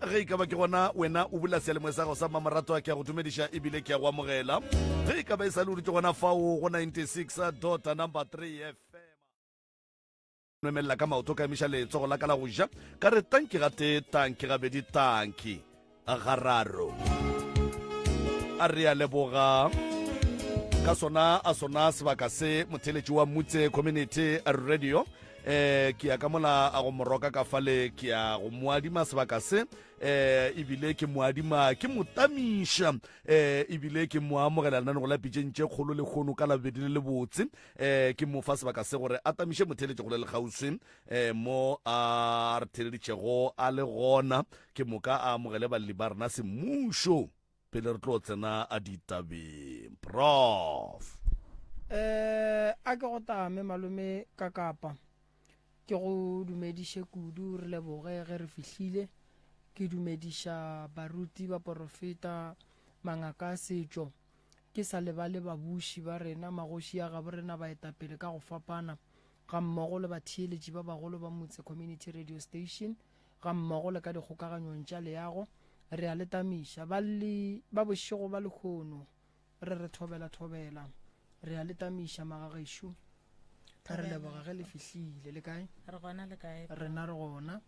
ge e ka ba ke gona wena o bula sealemwe sa go sa mamarato a ke a go dumediša ebile ke a go amogela ge e ka ba e sa le o dite gona fao go 96.3 FM memelela ka maoto ka emiša letsogo la ka la go ja ka re tanki gate tanki gabedi tanki a gararo a re a leboga ka sona a sona sebaka se motheletši wa Mutse Community Radio ke ya ka mola a go moroka ka fale ke ya go moadima sebaka se ebile ke moadima ke motamiša ebile ke moamogela nane go lapitšentše kgolo le kgono ka labedi le botse ke mo fa sebaka se gore a tamiše motheletše go le legauswi mo a re theleditšego a le gona ke moka a amogele baleli ba rena semmušo pele re tlo tsena a ditabeng prof a ke go tame malome ka kapa ke go dumediše kudu re leboge ge re fihlile ke dumediša baruti ba porofeta mangaka a setšo ke sa lebale babuši ba rena magoši a gabo rena baetapele ka go fapana ga mmogo le batheeletši ba bagolo ba Mutse Community Radio Station ga mmogo le ka dikgokaganyong tša leago re a letamiša ba bošego ba lekgono re thobela re a letamiša magagešo re leboga ge le fihlile le kae rena re gona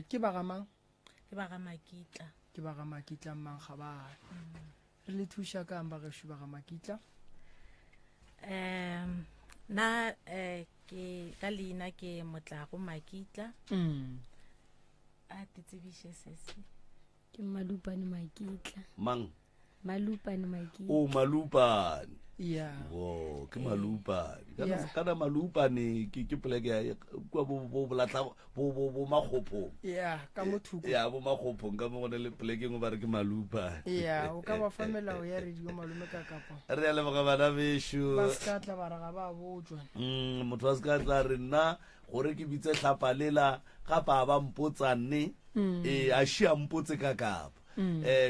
ke bagamang ke bagamakitla mang gabane re le thuša kang bagešo bagamakitla na ke ka leina ke Motlago Makitla a titsebiše sese ke Malupane Makitla mang Malupane Makitla malupane ya wo ke malupane kana malupane ke poleke ya kwa bo bolatla bo magopho ya ka mothuko ya bo magopho ka mo gone le poleke ngwe ba re ke malupane ya o ka ba famela o ya radio malume ka kapa re a leboga bana besho ba ska tla ba raga ba botswa motho wa ska tla re nna gore ke bitse tlhapa lela ga ba mpotsane a shia mpotse ka kapa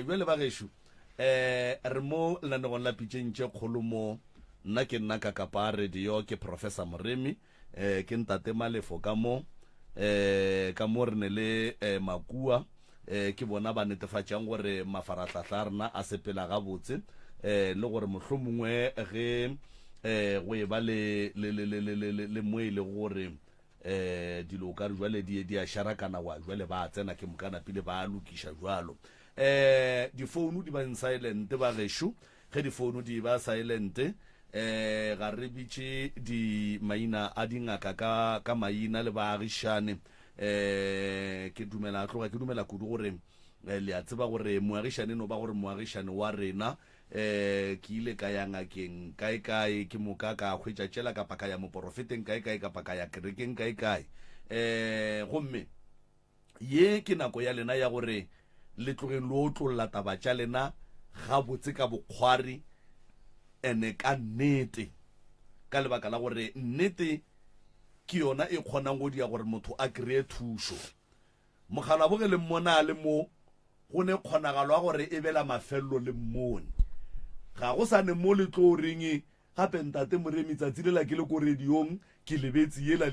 jwale ba gesho re mo lenanegong la pitšentše kgolo mo nna ke nna ka kapa radio ke Professor Moremi ke ntate Malefo ka mo re ne le Makua ke bona ba netefatšang gore mafaratlhatlha a rena a sepela gabotse le gore mohlomongwe ge go e ba le mo e le gore dilo ka re jwale di a sharakana wa jwale ba tsena ke mokana pele ba lokiša jwalo difounu di ba silent ba gesho ge difounu di ba silent ga re bitše di maina a dingaka ka maina le baagišane ke dumela kudu gore le a tseba gore moagišane no ba gore moagišane wa rena ke ile ka ya ngakeng kae ke moka ka hwetša tšela kapa ka ya moporofeteng kae kapa ka ya kerekeng kae gomme ye ke nako ya lena ya gore le tlogeng le o tlolola taba tša lena ga botse ka bokgwari ene ka nnete ka lebaka la gore nnete ke yona e kgonang go dia gore motho a kreye thušo mogala boge le mmona le mo go ne kgonagalo ya gore e bela mafello le mmone ga go sa ne mo le tlo reng gape ntate Moremi tsatsi lela ke le ko radiong ke lebetse yela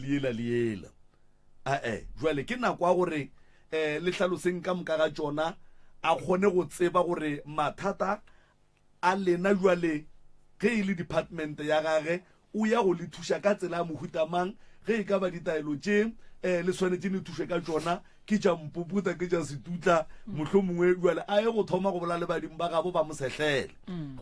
jwale ke nako ya gore le hlaloseng ka moka ga tsona a kgone go tseba gore mathata a lena jwale ge e le department ya gage o ya go le thuša ka tsela ya mohutamang ge e ka ba ditaelo tše le swanetse le thuše ka tsona ke tša mpuputa ke tša setutla mohlomongwe jwale a ye go thoma go bola le badimo ba gabo ba mosehlele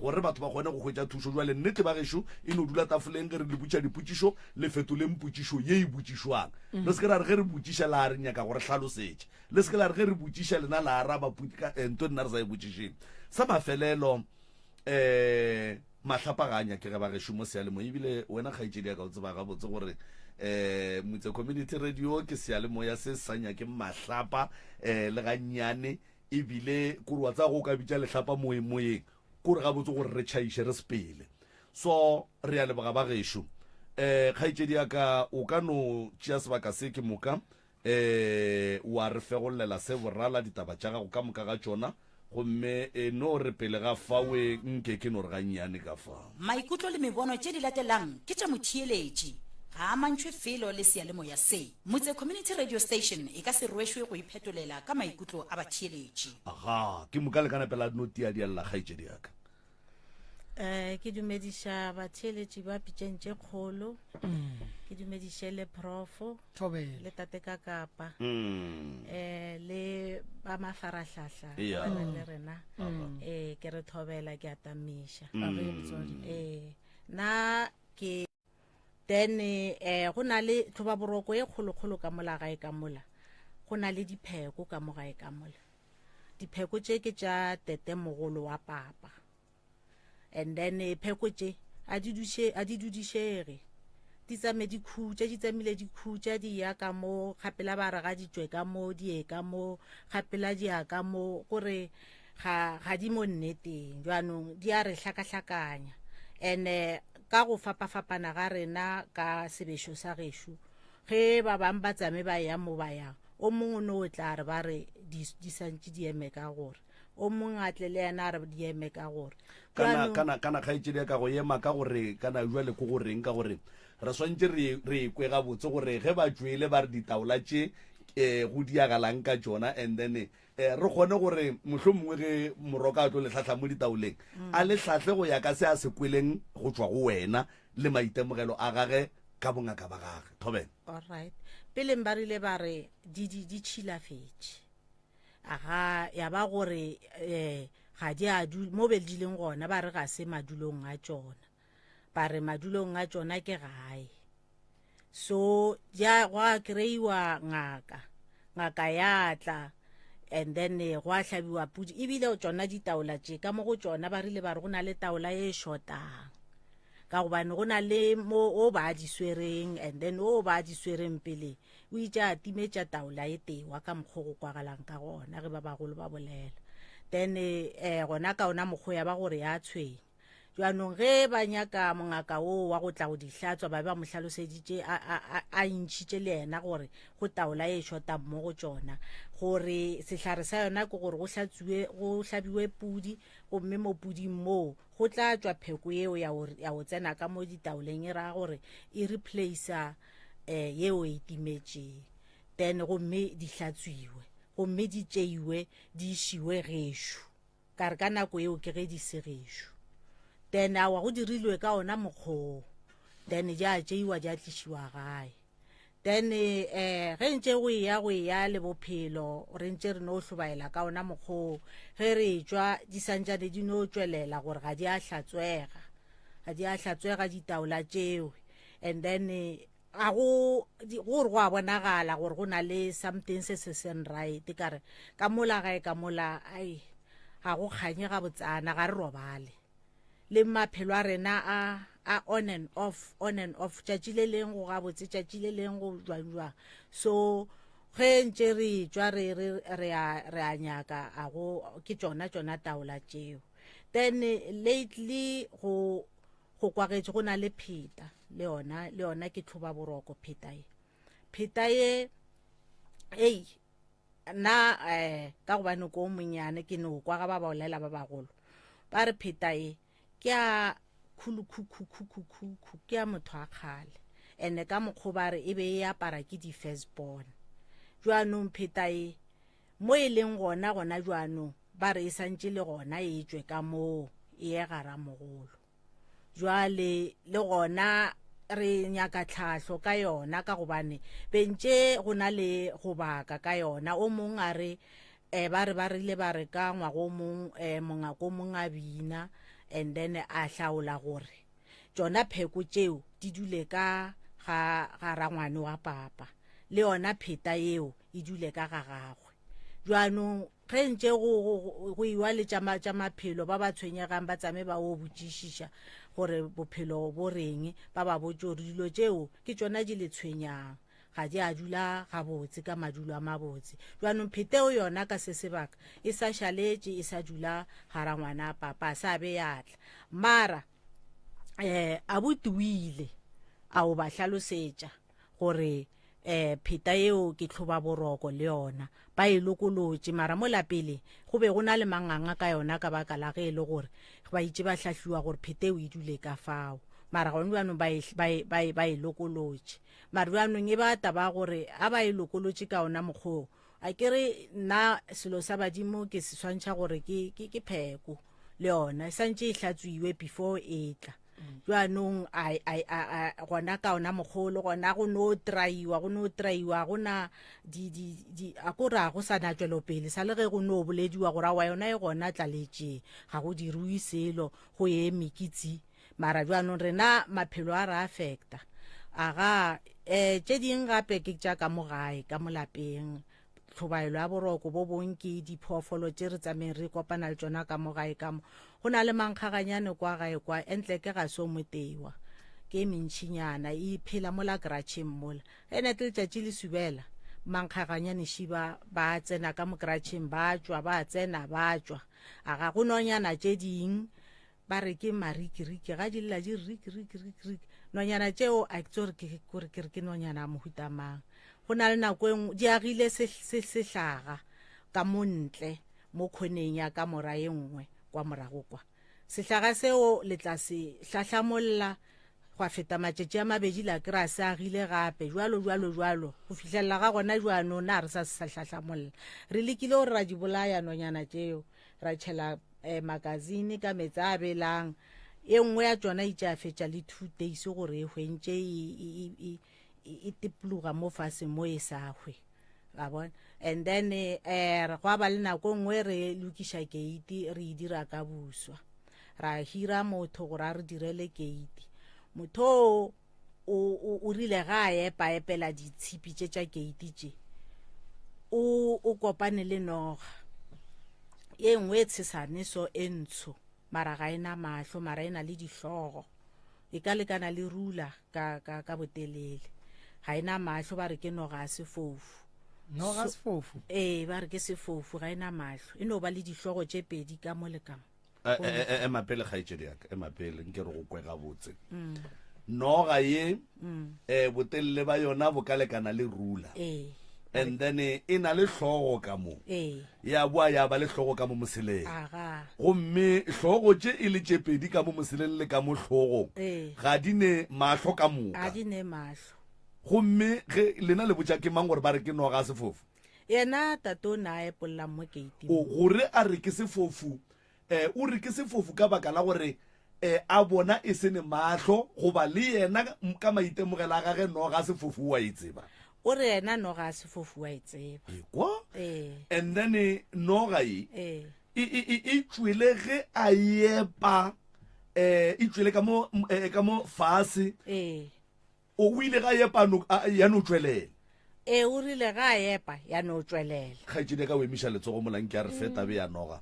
gore batho ba kgone go hwetša thušo jwale nnete ba gešo e no dula tafoleng ge re le butša dipotšišo le fetoleng potšišo ye e botšišwang le se ke ra re ge re botšiša la re nyaka gore hlalosetše le se ke la re ge re botšiša lena la araba ento nna re sa e botšišeng sa mafelelo mahlapaganya ke ge ba gešo mo sealemo ebile wena kgaetšedi ya ka o tseba gabotse gore Mutse Community Radio ke sealemoya se sa nyake mahlapa le gannyane ebile kore wa tsa go ka bitša lehlapa moyeng kore gabotse gore re tšhaiše re sepele so re a leboga ba gešo kgaetšedi ya ka o ka no tšea sebaka se ke moka wa re fegollela se borala ditaba tša gago ka moka ga tšona gomme no re pele ga fawe nke ke no re gannyane ka fa maikutlo le mebono tše di latelang ke tša motheeletši ga mantšhwe felo le sealemoya se motse community radio station e ka se rwešwe go iphetolela ka maikutlo a batheeletši. aga ke moka le kana pela noti ya dialla kgaitsedi yaka ke dumediša batheeletši ba pitšentše kgolo ke dumediše le profo thobela le tate ka kapa le ba mafarahlahla Yeah. bana le rena ke re thobela ke atamiša na ke then go na le tlhoba boroko e kgolokgolo ka mola gae ka mola go na le dipheko ka mo gae ka mola dipheko tše ke tša tete mogolo wa papa and then pheko tše a di dudišege di tsame dikhutša di tsamile dikhutša di ya ka mo kgapela ba re ga di tswe ka mo di ye ka mo kgapela di ya ka mo gore ga di mo nneteng jwanong di a re hlakahlakanya and ka go fapafapana ga rena ka sebešo sa gešo ge ba bang ba tsame ba ya mo ba yang o mongwe no o tla re ba re di santse di eme ka gore o mongwe a tle le yena a re di eme ka gore kana kgaitsedi ya ka go ema ka gore kana jwale ko goreng ka gore re swantse re kwe gabotse gore ge ba tswele ba re ditaola tše go diagalang ka tsona and then re kgone gore mohlho mongwe ge moroka a tlo le tlhatlha mo ditaoleng a le tlhatlhe go ya ka se a se kweleng go tswa go wena le maitemogelo a gage ka bongaka ba gage thobela alright pele ba rile ba re di tšhilafetše aga ya ba gore ga di a mo be di leng gona ba re ga se madulong a tsona ba re madulong a tsona ke gae so go a kreiwa ngaka ya tla and then go a hlabiwa pudi ebile tsona ditaola tše ka mo go tsona ba rile ba re go na le taola e shotang ka gobane go na le mo o ba di swereng and then o ba di swereng pele o itse a timetša taola e tewa ka mokgwa go kwagalang ka gona ge ba bagolo ba bolela then gona ka ona mokgwa ya ba gore ya tshwenya jwanong ge ba nyaka mongaka o wa go tla go dihlatswa ba ba mo hlaloseditše a ntšhitše le yena gore go taola e shota mo go tsona gore sehlare sa yona ke gore go hlabiwe pudi gomme mo puding moo go tla tswa pheko yeo ya go tsena ka mo ditaoleng e raya gore e replacea yeo e timetšeng then gomme di hlatswiwe gomme di tšeiwe di išiwe gešo ka re ka nako eo ke ge di se gešo then awa go dirilwe ka ona mokgoo then di a tšeiwa di a tlišiwa gae then ge ntše go ya le bophelo re ntše re no hlobaela ka ona mokgoo ge re tswa di santšane di no tswelela gore ga di a hlatswega ditaola tšeo and then gore go a bonagala gore go na le something se seng right kare ka mola gae ka mola ai ga go kganye ga botsana ga re robale le maphelo a rena a on and off tšatši le leng go gabotse tšatši le leng go jwang so ge ntše re tswa re a nyaka ke tsona taola tšeo then lately go kwagetše go na le pheta le yona ke tlhoba boroko pheta ye na ka gobane ko monnyane ke no kwa ga ba bolela ba bagolo ba re pheta ye ke a khulukhukhu ke a motho a kgale ene ka mokgwa ba re e be e apara ke di-first born jwanong pheta e mo e leng gona jwanong ba re e santše le gona e tswe ka moo e ye gara mogolo jwale le gona re nyaka tlhahlo ka yona ka gobane bentše go na le go baka ka yona o mongwe a re ba rile ba re ka ngwago mongako mongwe a bina and then a hlaola gore tsona pheko tšeo di dule ka ga rangwane wa papa le yona pheta yeo e dule ka ga gagwe jwanong ge ntše go iwa le tša maphelo ba ba tshwenyegang ba tsame ba o botšišiša gore bophelo bo reng ba ba botse gore dilo tšeo ke tsona di le tshwenyang ga di a dula gabotse ka madulo a mabotse jwanong pheteo yona ka se sebaka e sa šaletše e sa dula gara ngwana a papa a sa be yatla mara a botuile a o ba hlalosetša gore pheta yeo ke tlhoba boroko le yona ba e lokolotše mara mo lapele go be go na le manganga ka yona ka baka la ge e le gore ba itše ba hlahliwa gore pheta eo e dule ka fao mara gone bjanong ba e lokolotše mara bjanong e ba taba gore a ba e lokolotše ka ona mokgwoo a kere nna selo sa badimo ke se swantšha gore ke pheko le yona e santše e hlatswiwe before e tla jwanong gona ka ona mogolo gona go no traiwa gona a kore a go sa natswelo pele sa le ge go no bolediwa gore wa yona e gona tlaletše ga go dirui selo go ye mekitsi mara jwanong rena maphelo a re affecta aga tše ding gape ke tša ka mo gae ka mo lapeng tlhobaelo ya boroko bo bonke diphoofolo tše re tsameng re kopana le tsona ka mo gae ka mo go na le mankgaganyane kwa gae kwa entle ke ga so motewa ke mentšhinyana e phela mola gratšheng mola ene ke letšatši le subela mankgaganyane šiba ba tsena ka mo gratšheng ba tsena ba tswa aga go nonyana tše ding ba re ke marikiriki ga di lla di rikiriki nonyana tšeo a ke ke nonyana mohutamang go na le nako di agile sehlaga ka montle mo khoneng ya ka mora ye nngwe kwa morago kwa sehlaga seo le tla se hlahlamolla go feta matšatši a mabedi la kry-a se agile gape jwalo go fitlhelela ga gona jwanong na re sa se hlahlamolla re lekile gore ra di bolaya nonyana tšeo ra tšhela magazine ka metsi a belang e nngwe ya tsona itše a fetša le 2 days gore e hwentše e tipologa mo fase mo e sa hwe ga bona and then go ba le nako nngwe re lokiša gate re e dira ka buswa ra hira motho gore a re direle gate motho o rile ga a epela ditshipi tše tša gate tše o kopane le noga e nngwe e tshesane so e ntsho mara ga ena mahlo mara ena le dihlogo e ka lekana le rula ka botelele ga ena mahlo ba re ke noga a sefofu noga sefofu ba re ke sefofu ga ena mahlo e no ba le dihlogo tše pedi ka mo le kamo emapele kgaetšedi yaka emapele nke re go kwe gabotse noga ye botelele ba yona bo ka lekana le rula and then e na le hlogo ka mo ya boa ya ba le hlogo ka mo moseleng gomme hlogo tše e le tše pedi ka mo moseleng le ka mo hlogong ga di ne mahlo ka moka gomme ge lena le botša ke mang gore ba re ke noga sefofu yena tato na a epololang mo gate gore a re ke sefofu o re ke sefofu ka baka la gore a bona e se ne mahlo goba le yena ka maitemogelo a gage noga sefofu wa e tseba o re yena noga sefofu wa e tseba kwa and then noga e tswile ge a yepa e tswile ka mo fase o ile ga yepa ya no tswelela o rile ga a yepa ya no tswelela kgaetšedi ka o emiša letsogo molanke ya re feta be ya noga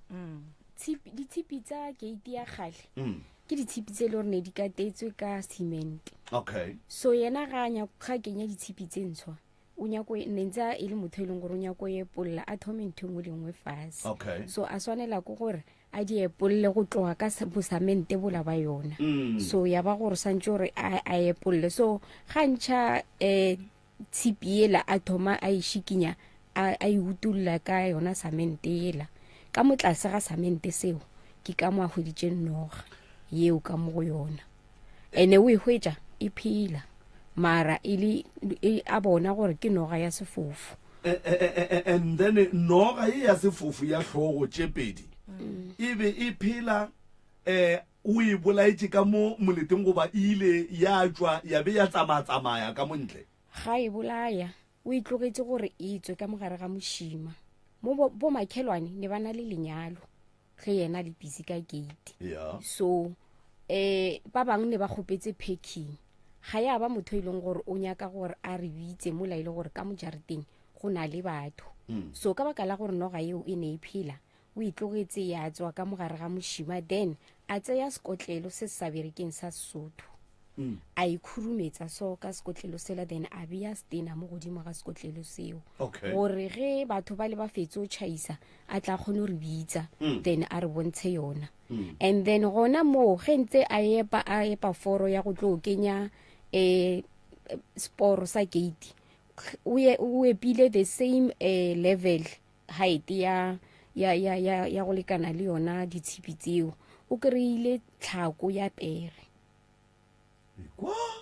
ditshipi tsa gate ya gale ke ditshipi tse le gore ne di katetswe ka cement okay so yena ga kenya ditshipi tse ntshwa o nyako nentsa e le motho e leng gore o nyako e polola a thome ntho nngwe le nngwe fase so a swanela ko gore a di epolole go tloga ka bosamente bola ba yona so ya ba gore santse gore a epolole so ga ntšha tshipi ela a thoma a ishikinya a e utulla ka yona samente ela ka mo tlase ga samente seo ke ka mo a hweditše noga yeo ka mo go yona ene o e hwetša e phela mara e a bona gore ke noga ya sefofu and then noga ye ya sefofu ya hlogo tše pedi e be e phela o e bolaetše ka mo moleteng goba ile ya tswa ya be ya tsamaya ka montle ga e bolaya o e tlogetše gore e tswe ka mogare ga mošima mo bo makhelwane ne bana le lenyalo ge yena le busy ka gate so ba bangwe ne ba kgopetse packing ga ya ba motho e leng gore o nyaka gore a re bitse mola ile gore ka mojareteng go na le batho so ka baka la gore noga eo e ne e phela o itlogetse ya tswa ka mogare ga mošima then a tseya sekotlelo se se sa berekeng sa Sesotho a ikhurumetsa so ka sekotlelo sela then a beya stena mo godimo ga sekotlelo seo gore ge batho ba le ba fetse o tšhaisa a tla kgone re bitsa then a re bontshe yona and then gona mo ge ntse a epa foro ya go tlo kenya sporo sa gate o epile the same level height ya go lekana le yona ditshipi tseo o kry-ile tlhako ya pere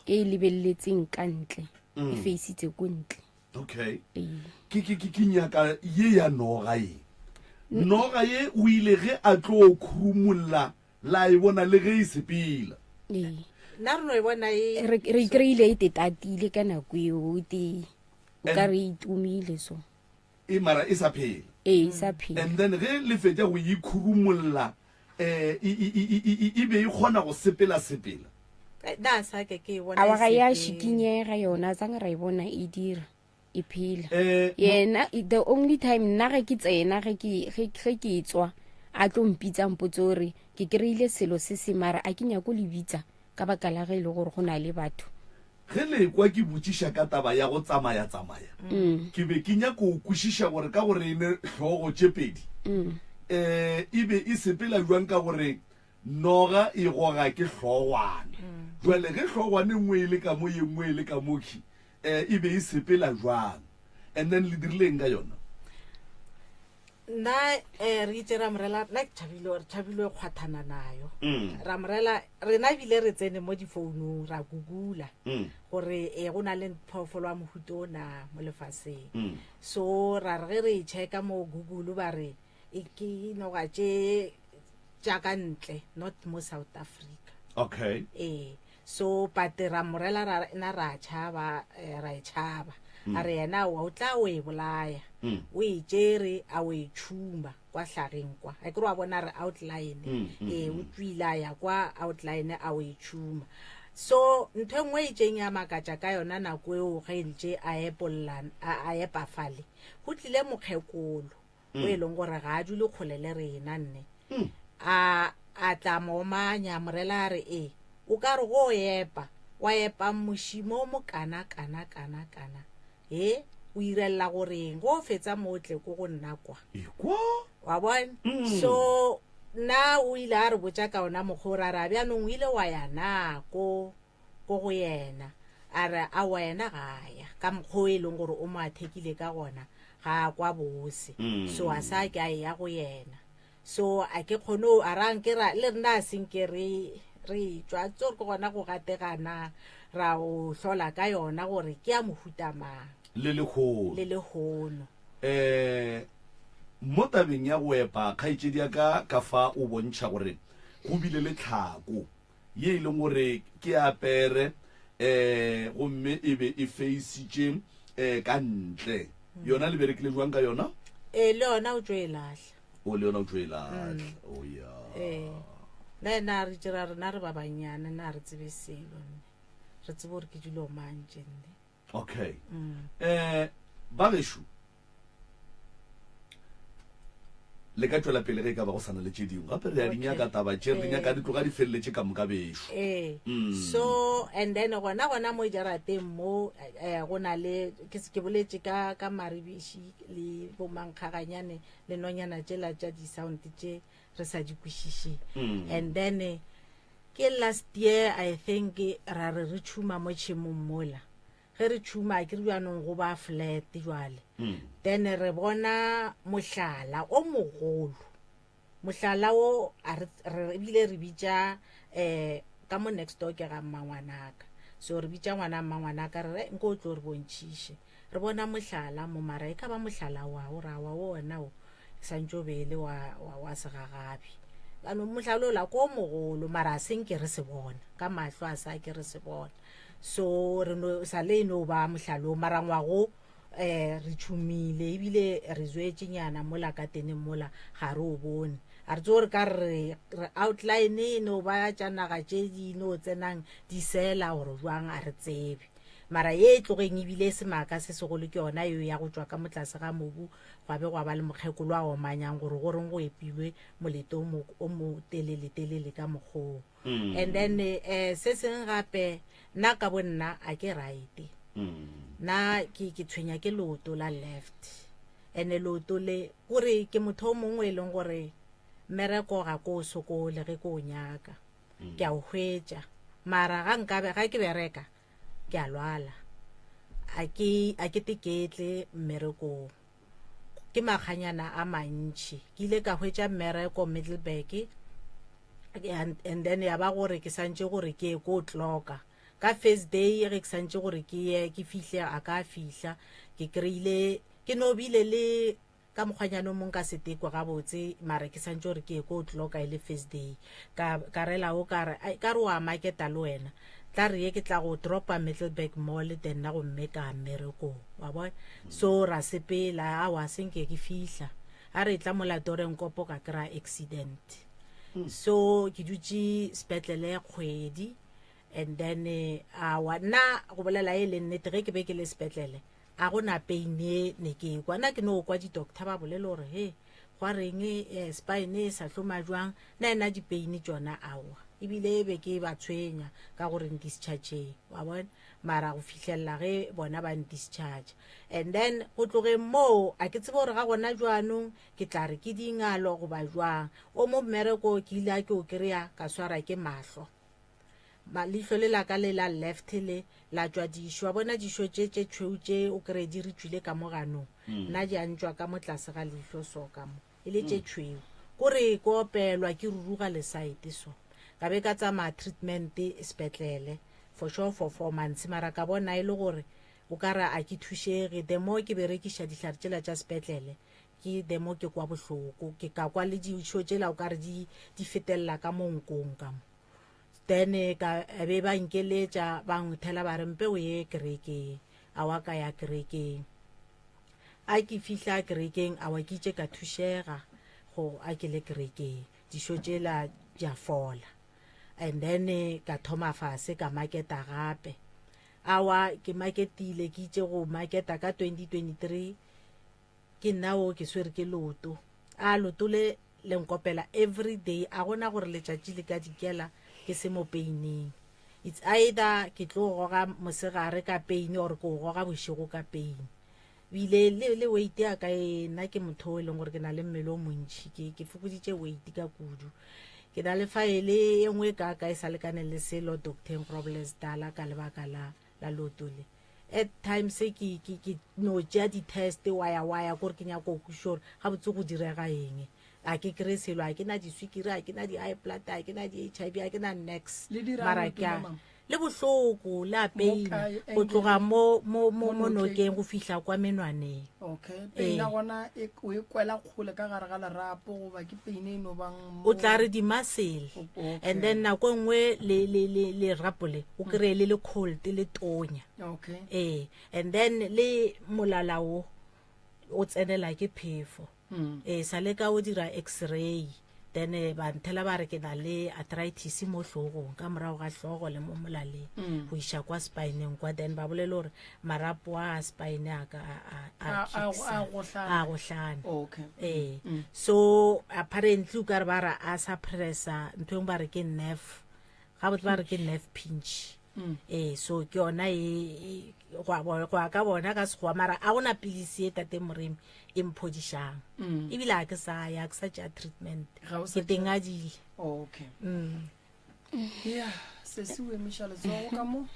e lebelletseng ka ntle e faceitse ko ntle. Okay, ke nyaka ye ya noga ye noga ye o ile ge a tlo khurumulla la e bona le ge e sepela nna re no e bona re kry-ile e tetatile ka nako eo te o ka re itumile so e mara e sa phela e sa phela and then ge le fetša go ikhurumulla e be e kgona go sepela a wa ga ya shikinyega yona tsang ra e bona e dira e phela yena the only time nna ge ke tsena ge ke tswa a tlo mpitsang potso re ke kry-ile selo se se mara a ke nyako le bitsa ka baka la ge e le gore go na le batho ge le kwa ke botšiša ka taba ya go tsamaya ke be ke nyako o kwešiša gore ka gore ene tlhogo tše pedi e be e sepela jwang ka gore noga e goga ke hlogwana jwale ge hlogwane nngwe e le ka mo ye nngwe e le ka moki e be e sepela jwang and then le dirileng ka yona nna re itse ra morela like thabile kgwathana nayo ra morela rena bile re tsene mo difounung ra googula gore go na le phoofolo wa mohuto ona mo lefaseng so ra re re checka mo Google ba re ke noga tše jaaka ntle not mo South Africa. Okay, so but ra morela ra tshaba ra e tshaba a re yena o tla o e bolaya o e tšere a o e tšhuma kwa hlageng kwa a ke re wa bona re outline o tswila ya kwa outline a o e tšhuma so ntho nngwe e tšeng ya makatša ka yona nako eo ge ntše a epafale go tlile mokgekolo o e leng gore ga a dule kgole le rena nne a tla momanya morela a re o ka re go wa epa mošimo mo kana o irella goreng go fetsa motle ko go nna kwa wa bona so na o ile a re botša ka ona mogora ra bjanong o ile wa ya na ko go yena a re a wena gaya ka mokgwa e leng gore o mo athekile ka gona ga kwa bose so a sa ke a ya go yena so a ke kgone a rankera le rena a senke re tswa tsore go gona go gategana ra o hlola ka yona gore ke a mohuta mang le lehono mo tabeng ya go epa kgaetšedi ya ka fa o bontšha gore go bile le tlhako ye e leng gore ke apere gomme e be e faceitše ka ntle yona le berekile jwang ka yona le yona o tšo e latlha le yona o tšo e latlha oya le ena re tšera rena re ba banyane na re tsebe selo re tsebe gore ke dilo mantše nne okay ba gešo le ka tšwela pele ge ka ba go sana le tše dingwe gape re ya dinyaka taba tše re nyaka di tloga di feleletše ka moka bešo so and then gona mo jarateng mo go na le ke boletše ka maribiši le bomankgaganyane le nonyana tšela tša di-sound tše re sa di kwešiše and then ke last year I think ra re tšhuma mo tšhemong mola ge re tšhuma ke re bjanong go ba flat jwale then re bona mohlala o mogolo mohlala o re bile re bitša ka mo next door ke ga mmangwanaka so re bitša ngwana mmangwanaka re nko o tlo re bontšhiše re bona mohlala mo mara e ka ba mohlala wa wona o santšo bele wa segagabi anong mohlala o la ko mogolo mara a senke re se bona ka mahlo a sa ke re se bona so re no sa le no ba mohlalo marangwago re tšhumile ebile re zwetšenyana mola ka tene mola ga re o bone a re tso re ka re outline no ba tšanaga tše di no tsenang di sela gore jwang a re tsebe mara ye tlogeng ebile semaka se segolo ke yona yo ya go tšwa ka motlase ga mobu gwa be gwa ba le mokgekolo a omanyang gore goreng go epilwe moleto o mo telele ka mokgoo and then se seng gape nna ka bonna a ke right na ke tshwenya ke loto la left ene loto le gore ke motho mongwe e leng gore mmereko ga ko sokole ge ko nyaka ke a o hwetša mara ga ke bereka ke a lwala a ke teketle mmereko ke maganyana a mantši ke ile ka hwetša mmereko Middleburg and then ya ba gore ke santše gore ke ko tloka ka first day ge ke santse gore ke fihle a ka fihla ke kreile ke nobile le ka mokgwanyano mong ka setekwa ga botse mara ke santse gore ke go tloka ile first day ka rela o ka re wa marketa le wena tla re ke tla go dropa Middelburg Mall then na go mmeka mmereko wa bona so ra sepela a wa senke ke fihla a re tla mola Dorenkopo ka kra accident so ke dutse spetlele kgwedi and then wa na go bolela ile nnete ge ke be ke le spetlele a go na pain ne ke kwa na ke no kwa di doctor ba bolelo re he gwa reng spine sa hloma jwang na ena di pain tsona awa ibile be ke ba tshwenya ka gore discharge wa bona mara go fihlella ge bona ba discharge and then go tloge mo a ke tsebe gore ga gona jwanong ke tla re ke dingalo go ba jwang o mo mmereko ke ile ke o kreya ka swara ke mahlo malihlo le la ka le la left le la tswa disho wa bona disho tše tšhweu o kre di re tswile ka mogano nna di antšwa ka motlase ga lihlo so ka mo ile tše tšhweu gore ko opelwa ke ruruga le site so ka be ka tsama treatment spetlele for sure for 4 months mara ka bona ile gore o ka ra a ke thušege demo ke berekiša dihlare tšela tša spetlele ke demo ke kwa bohloko ke ka kwa le disho tšela o ka re di fetelela ka monkong ka mo then ka be ba nkeletša ba ngthela ba re mpe o ye kerekeng a wa ka ya kerekeng a ke fihla kerekeng a wa ke itše ka thušega go a ke le kerekeng disho tšela ja fola and then ka thoma fase ka marketa gape awa ke marketile ke itše go marketa ka 2023 ke nao ke swere ke loto a loto le nkopela every day a gona gore letšatši le ka dikela ke se mo peining it's either ke tlo goga mosegare ka peine or ko goga bošego ka peine bile le weight ya ka nna ke motho o leng gore ke na le mmele o montši ke fokoditše weight ka kudu ke na le faele e nngwe ka e sa lekaneng le selo Dr. Problems dala ka lebaka la lotole at times ke no tšea di-test waya gore ke nyako go sure ga botse go direga eng a ke kry selo a ke na diswikiri a ke na di-high blood a ke na di-HIV a ke na next mara le bohloko le apeine go tloga mo nokeng go fihla kwa menwaneng okay peina gona o e kwela kgole ka gare ga lerapo goba ke peine eno bang o tla re di-muscle and then nako nngwe le rapole o kry le cold le tonya okay and then le molalao o tsenela ke phefo sa le ka o dira x-ray then ba nthela ba re ke na le arthritis mo hlogong ka morago ga hlogo le mo molaleng go iša kwa spineng kwa then ba bolele gore marapo a spine a go hlana okay so apparently o ka re ba ra a suppressa ntho engwe ba re ke nerve ga botse ba re ke nerve pinch so ke yona go ka bona ka sekgowa mara a gona pilisi e tate moremi e mphodišang ebile a ke sa tšea treatment ke teng a dile okay yeah se se o emiša letsogo ka mo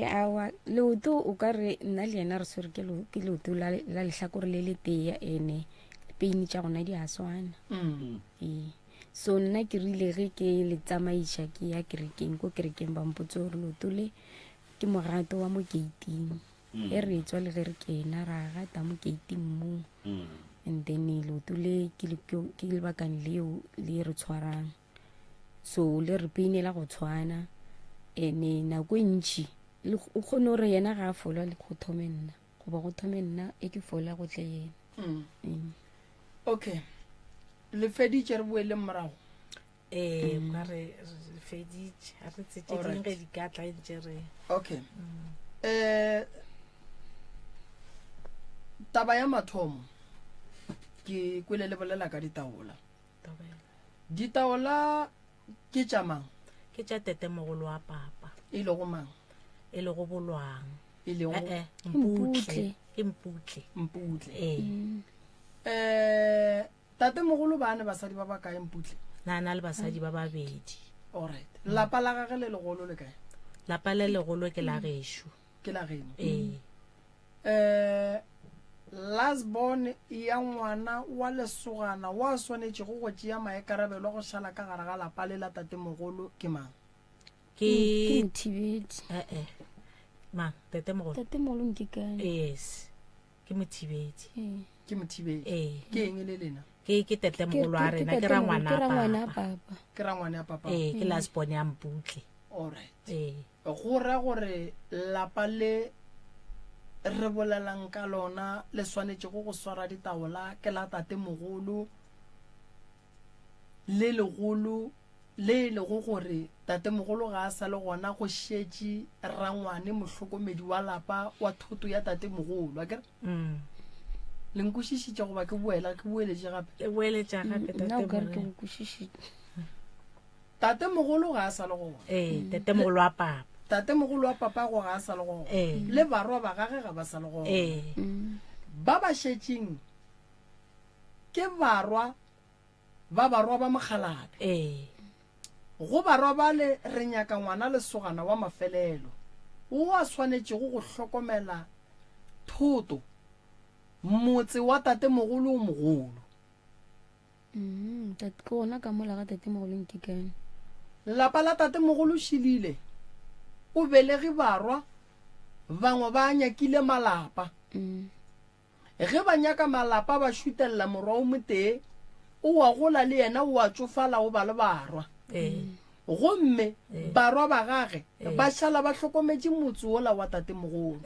awa leoto o ka re nna le yena re swere ke leoto la lehlakore le le teya ene peine tša gona di a swana so nna ke rile ge ke le tsamaiša ke ya kerekeng ko kerekeng ba mpotse gore leoto le ke mogato wa mo gating e re etswa le ge re kena ra gata mo gating mo and then leoto le ke lebakane leo le re tshwarang so le re peinela go tshwana ene nako e ntši o kgone gore yena ga a folwa le go thome nna goba go thome nna e ke fola go tle yena okay le feditše re boele morago ka re feditše a re tsetse ding ge di ka tla ntše re okay taba ya mathomo ke kwele le bolela ka ditaola ke tša mang ke tša tete mogolo wa papa e le go mang e le go bolwang e le go Mputle tate mogolo ba ne basadi ba ba kae Mputle na le basadi ba babedi alright lapa la gage le legolo le kae lapa le legolo ke la gešo ke la geno last born ya ngwana wa lesogana wa swanetše go tšea maekarabelo go šala ka gare ga lapa le la tate mogolo ke mang ke mothibedi mang tatemogolo tatemogolo nkekane yes ke mothibedi ke mothibedi ke eng le lena ke tatemogolo a rena ke ra ngwana papa ke ra ngwana ya papa ke lasbone ya mputle alright go ra gore lapa le re bolelang ka lona le swanetse go swara ditaola ke la tatemogolo le legolo le le go gore tatemogolo ga a sa le gona go šetše rangwane mohlokomedi wa lapa wa thoto ya tatemogolo a kere le nkwešišitše goba ke boeletše gape nna o kare ke go kwešišitše tatemogolo ga a sa le gona tatemogolo wa papa tatemogolo wa papa go ga a sa le gona le barwa ba gage ga ba sa le gona ba ba šetšeng ke barwa ba mogalabe go barwa ba le re nyaka ngwana lesogana wa mafelelo o a swanetše go hlokomela thoto motse wa tatemogolo o mogolo ke gona ka mola ga tatemogolo nkekane lapa la tatemogolo šilile o belege barwa bangwe ba nyakile malapa ge ba nyaka malapa ba šutelela morwao motee o wa gola le yena o a tsofala o ba le barwa gomme barwa ba gage ba šala ba hlokometše motse ola wa tatemogolo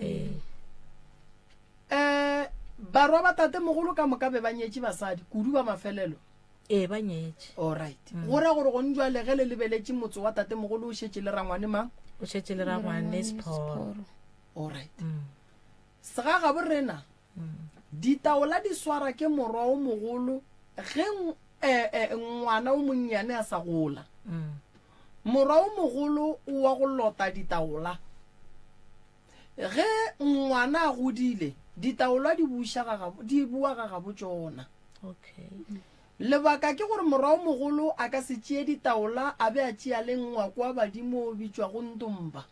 barwa ba tatemogolo ka moka be ba nyetše basadi kudu ba mafelelo ba nyetše alright go ra gore go njwale ge le lebeletše motse wa tatemogolo o šetše le rangwane mang o šetše le rangwane Sporo alright sega ga borena ditaola di swara ke morwa o mogolo ge ngwana o monnyane a sa gola morwa o mogolo o wa go lota ditaola ge ngwana a godile ditaola di bua ga gabo tsona lebaka ke gore morwa o mogolo a ka se tšee ditaola a be a tšea le ngwako wa badimo o bitšwa go ntomba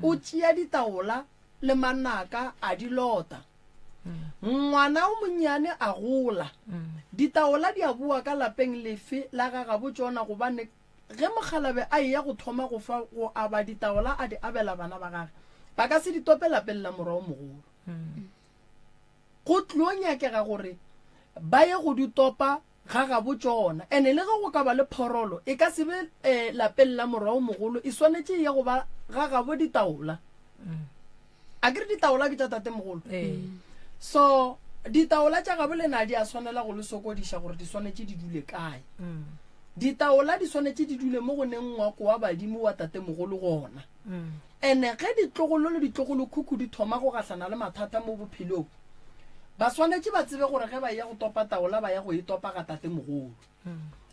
o tšea ditaola le manaka a di lota ngwana o monnyane a gola ditaola di a bua ka lapeng lefe la ga gabo tsona gobane ge mogalabe a eya go thoma go aba ditaola a di abela bana ba gage ba ka se di tope lapeng la morwa o mogolo go tlo nyakega gore ba ye go di topa ga gabo tsona ene le ge go ka ba le phorolo e ka se be lapeng la morwa o mogolo e swanetše ya go ba ga gabo ditaola a kere ditaola ke tša tatemogolo so ditaola tša gabo lena di a swanela go le sokodiša gore di swanetše di dule kae ditaola di swanetše di dule mo go neng ngwako wa badimo wa tatemogolo gona ene ge ditlogolo le ditlogolo khukhu di thoma go gahlana le mathata mo bophelong ba swanetše ba tsebe gore ge ba ya go topa taola ba ya go e topa ga tatemogolo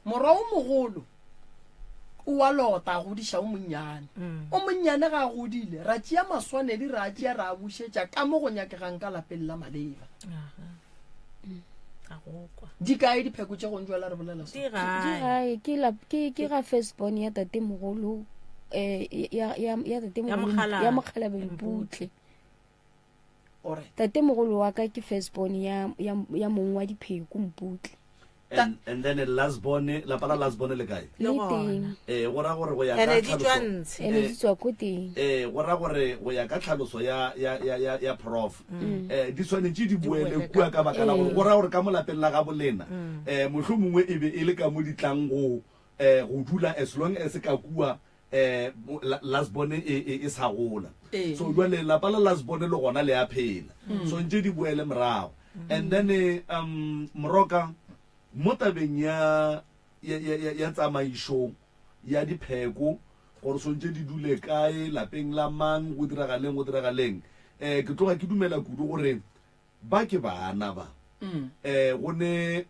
morwa o mogolo o wa lota go diša o monnyane ga a godile ra tšea maswanedi ra tšea ra a bušetša ka mo go nyakegang ka lapeng la maleba di kae dipheko tše gong jwala re bolela ke ga firstborn ya tatemogolo ya mokgalabeng putle tatemogolo wa ka ke firstborn ya mong wa dipheko mputle and then lastborn la pala lastborn le kae le teng go ra gore go ya ka tlhaloso ene di tswa ko teng go ra gore go ya ka tlhaloso ya prof di tshwanetse di buele kua ka baka la gore go ra gore ka molapeng la ga bolena mohlomongwe e be e le ka mo ditlang go dula as long as ka kua lastborn e sa gola so jwale lapa la lastborn le gona le a phela so ntse di buele morago and then moroka mo tabeng ya tsamaišo ya dipheko gore sontse di dule kae lapeng la mang go diragaleng ke tloga ke dumela kudu gore ba ke bana ba go ne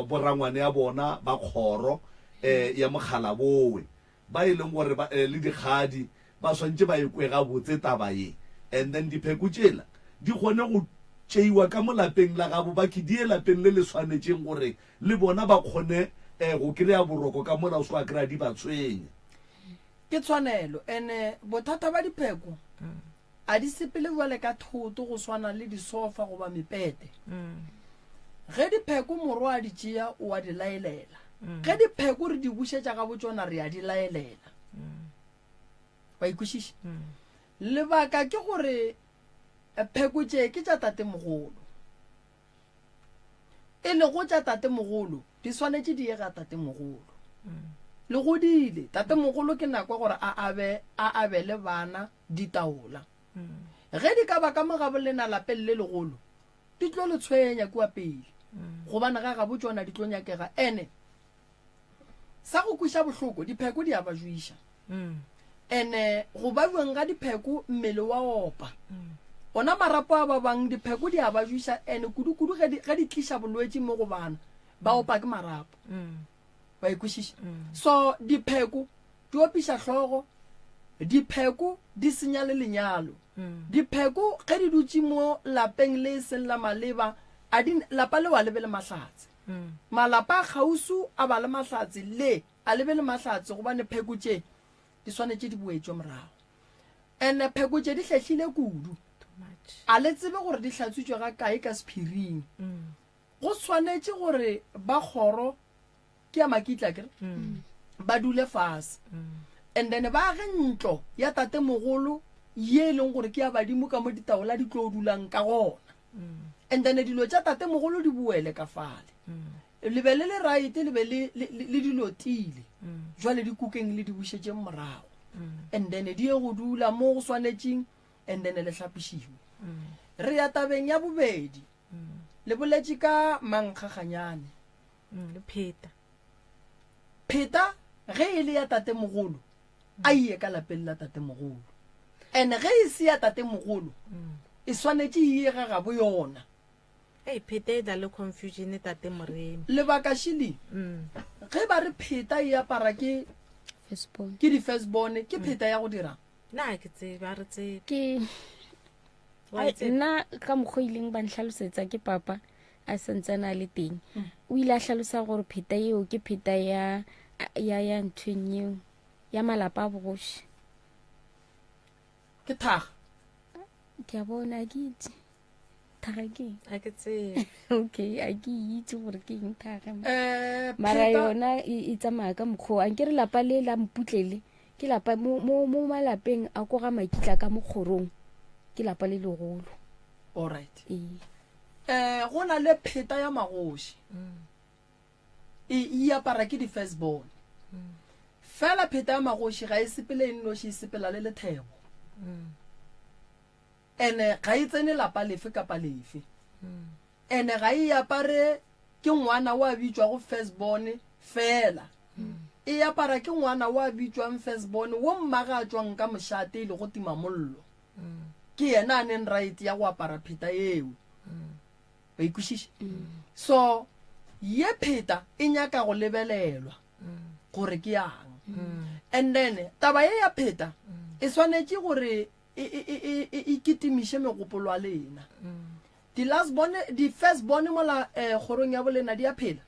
borangwane ya bona ba kgoro ya mogala bowe ba e leng gore le dikgadi ba swantse ba ekwe ga botse taba ye and then dipheko tšela di kgone go tšeiwa ka mo lapeng la gabo ba khidie lapeng le le swanetšeng gore le bona ba kgone go kry-a boroko ka mola o se wa kry-a di ba tshwenye ke tshwanelo ene bothata ba dipheko a di sepele jwale ka thoto go swana le disofa goba mepete ge dipheko morwa a di tšea o a di laelela ge dipheko re di bušetša ga botsona re a di laelela ba ikwešiša lebaka ke gore pheko tše ke tša tatemogolo e le go tša tatemogolo di swanetše di ye ga tatemogolo le godile tatemogolo ke nako gore a abele bana ditaola ge di ka baka mogabolena lapeng le legolo di tlo le tshwenya kua pele gobane ga gabo tsona di tlo nyakega ene sa go kwiša bohloko dipheko di a ba juiša ene go ba bueng ga dipheko mmele wa opa ona marapo a ba bang dipheko di a ba juiša ene kudu-kudu ge di tliša bolwetse mo go bana ba opa ke marapo ba ikwešiša so dipheko di opiša hlogo dipheko di senya le lenyalo dipheko ge di dutse mo lapeng le seng la maleba lapa le wa lebe le mahlatse malapa a kgausu a ba le mahlatse le a lebe le mahlatse gobane pheko tše di swanetše di boetšwe morago ene pheko tše di hlehlile kudu a le tsebe gore di hlatswitšwe ga kae ka sephiring go swanetše gore ba kgoro ke ya makitla kere ba dule fase and then ba age ntlo ya tatemogolo ye e leng gore ke ya badimo ka mo ditaola di tlo dulang ka gona and then dilo tša tatemogolo di buele ka fale lebe le right lebe le dilotile jwale di kukeng le di bušetše morago and then di ye go dula mo go swanetšeng and then le hlapišiwe re ya tabeng ya bobedi le boletše ka mankgaganyane le pheta ge e le ya tatemogolo a iye ka lapeng la tatemogolo and ge e se ya tatemogolo e swanetše e ye ga gabo yona pheta e da le confusion tate moremi lebaka shili ge ba re pheta e apara ke di firstborn ke pheta ya go dira na ke tseba re tse ke nna ka mokgwa ileng ba ntlhalosetsa ke papa a santsana le teng o ile a hlalosa gore pheta eo ke pheta ya nthweng eo ya malapa a bogoši ke thaga ke a bona ke itse thaga ke a ke tsebe okay a ke itse gore ke eng thaga mara yona e tsamaya ka mokgwa a nke re lapa le la mputlele ke lapa mo malapeng a ko ga makitla ka mokgorong ke lapa le legolo alright go na le pheta ya magoši e apara ke di firstborn fela pheta ya magoši ga e sepele enoši e sepela le lethebo ene ga e tsene lapa lefe kapa lefe ene ga e apare ke ngwana wa bitswa go firstborn fela e apara ke ngwana wa bitswang firstborn wo mmaga a tswang ka mošate le go tima mollo ke yena a neng right ya go apara pheta eo ba ikwešiša so ye pheta e nyaka go lebelelwa gore ke yang and then taba ye ya pheta e swanetše gore e kitimiše megopolo a lena di firstborn mola kgorong ya bolena di a phela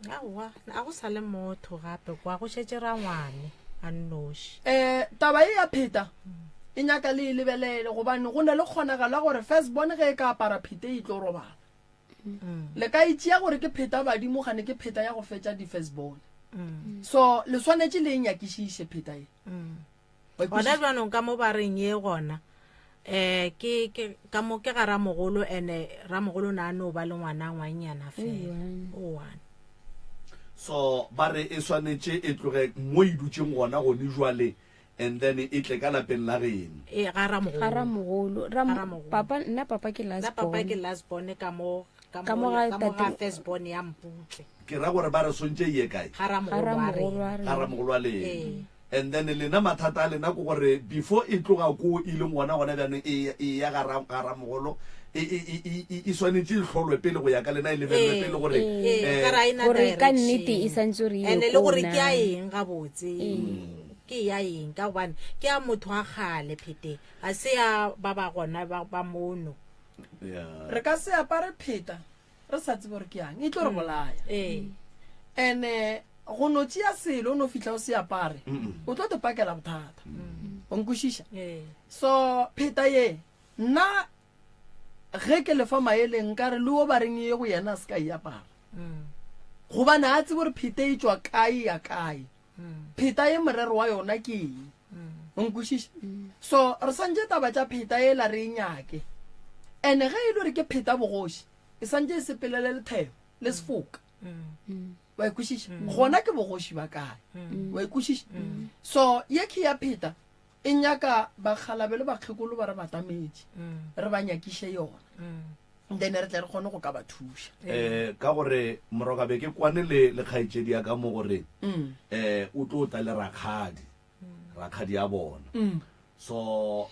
a go sa le motho gape kwa go šetše ra ngwane a nnoši taba ye ya pheta e nyaka le lebelele gobane go na le kgonagala gore firstborn ge e ka apara pheta e tlo robala le ka itšea gore ke pheta badimo gane ke pheta ya go fetša di firstborn so le swanetše le e nyakišiše pheta e gona jwanong ka mo ba reng ye gona ka mo ke ga ramogolo ene ramogolo na no ba le ngwana ngwanyana fela o one so ba re e swanetše e tloge mo e dutšeng gona gone jwale and then e tle ka lapeng la geno ga ramogolo papa ke last born ka mo ga first born ya mputle ke ra gore ba re sontše ye kae ga ramogolo a lena and then lena mathata a lena ko gore before e tloga ko e leng gona bjanong e ya ga ramogolo e swanetše e tlholwe pele go ya ka lena e lebelele pele gore ka nnete e santse re and le gore ke a eng gabotse ke ya eng ka gobane ke ya motho a gale phete a se ya ba gona ba mono re ka se apare pheta re sa tsebe gore ke yang e tlo re bolaya ene go no tšea selo o no fitlha o se apare o tlo te pakela bothata o nkwešiša so pheta ye nna ge ke lefa maeleng ka re le o ba reng ye go yena a se ka e apara gobane a tsebe gore pheta e tswa kae ya kae pheta ye morero wa yona ke eng nkwešiša so re santse taba tša pheta e la re nyake ene ge e le gore ke pheta bogoši e santse e sepelele lethebo le sefoka wa ikwešiša gona ke bogoši ba kae wa ikwešiša so ye ke ya pheta e nyaka bakgalabe le bakgekolo ba re batamedi re ba nyakiše yona then re tla re kgone go ka ba thuša ka gore morokabe ke kwane le kgaetšedi ya ka mo gore o tlo ta le rakgadi ya bona so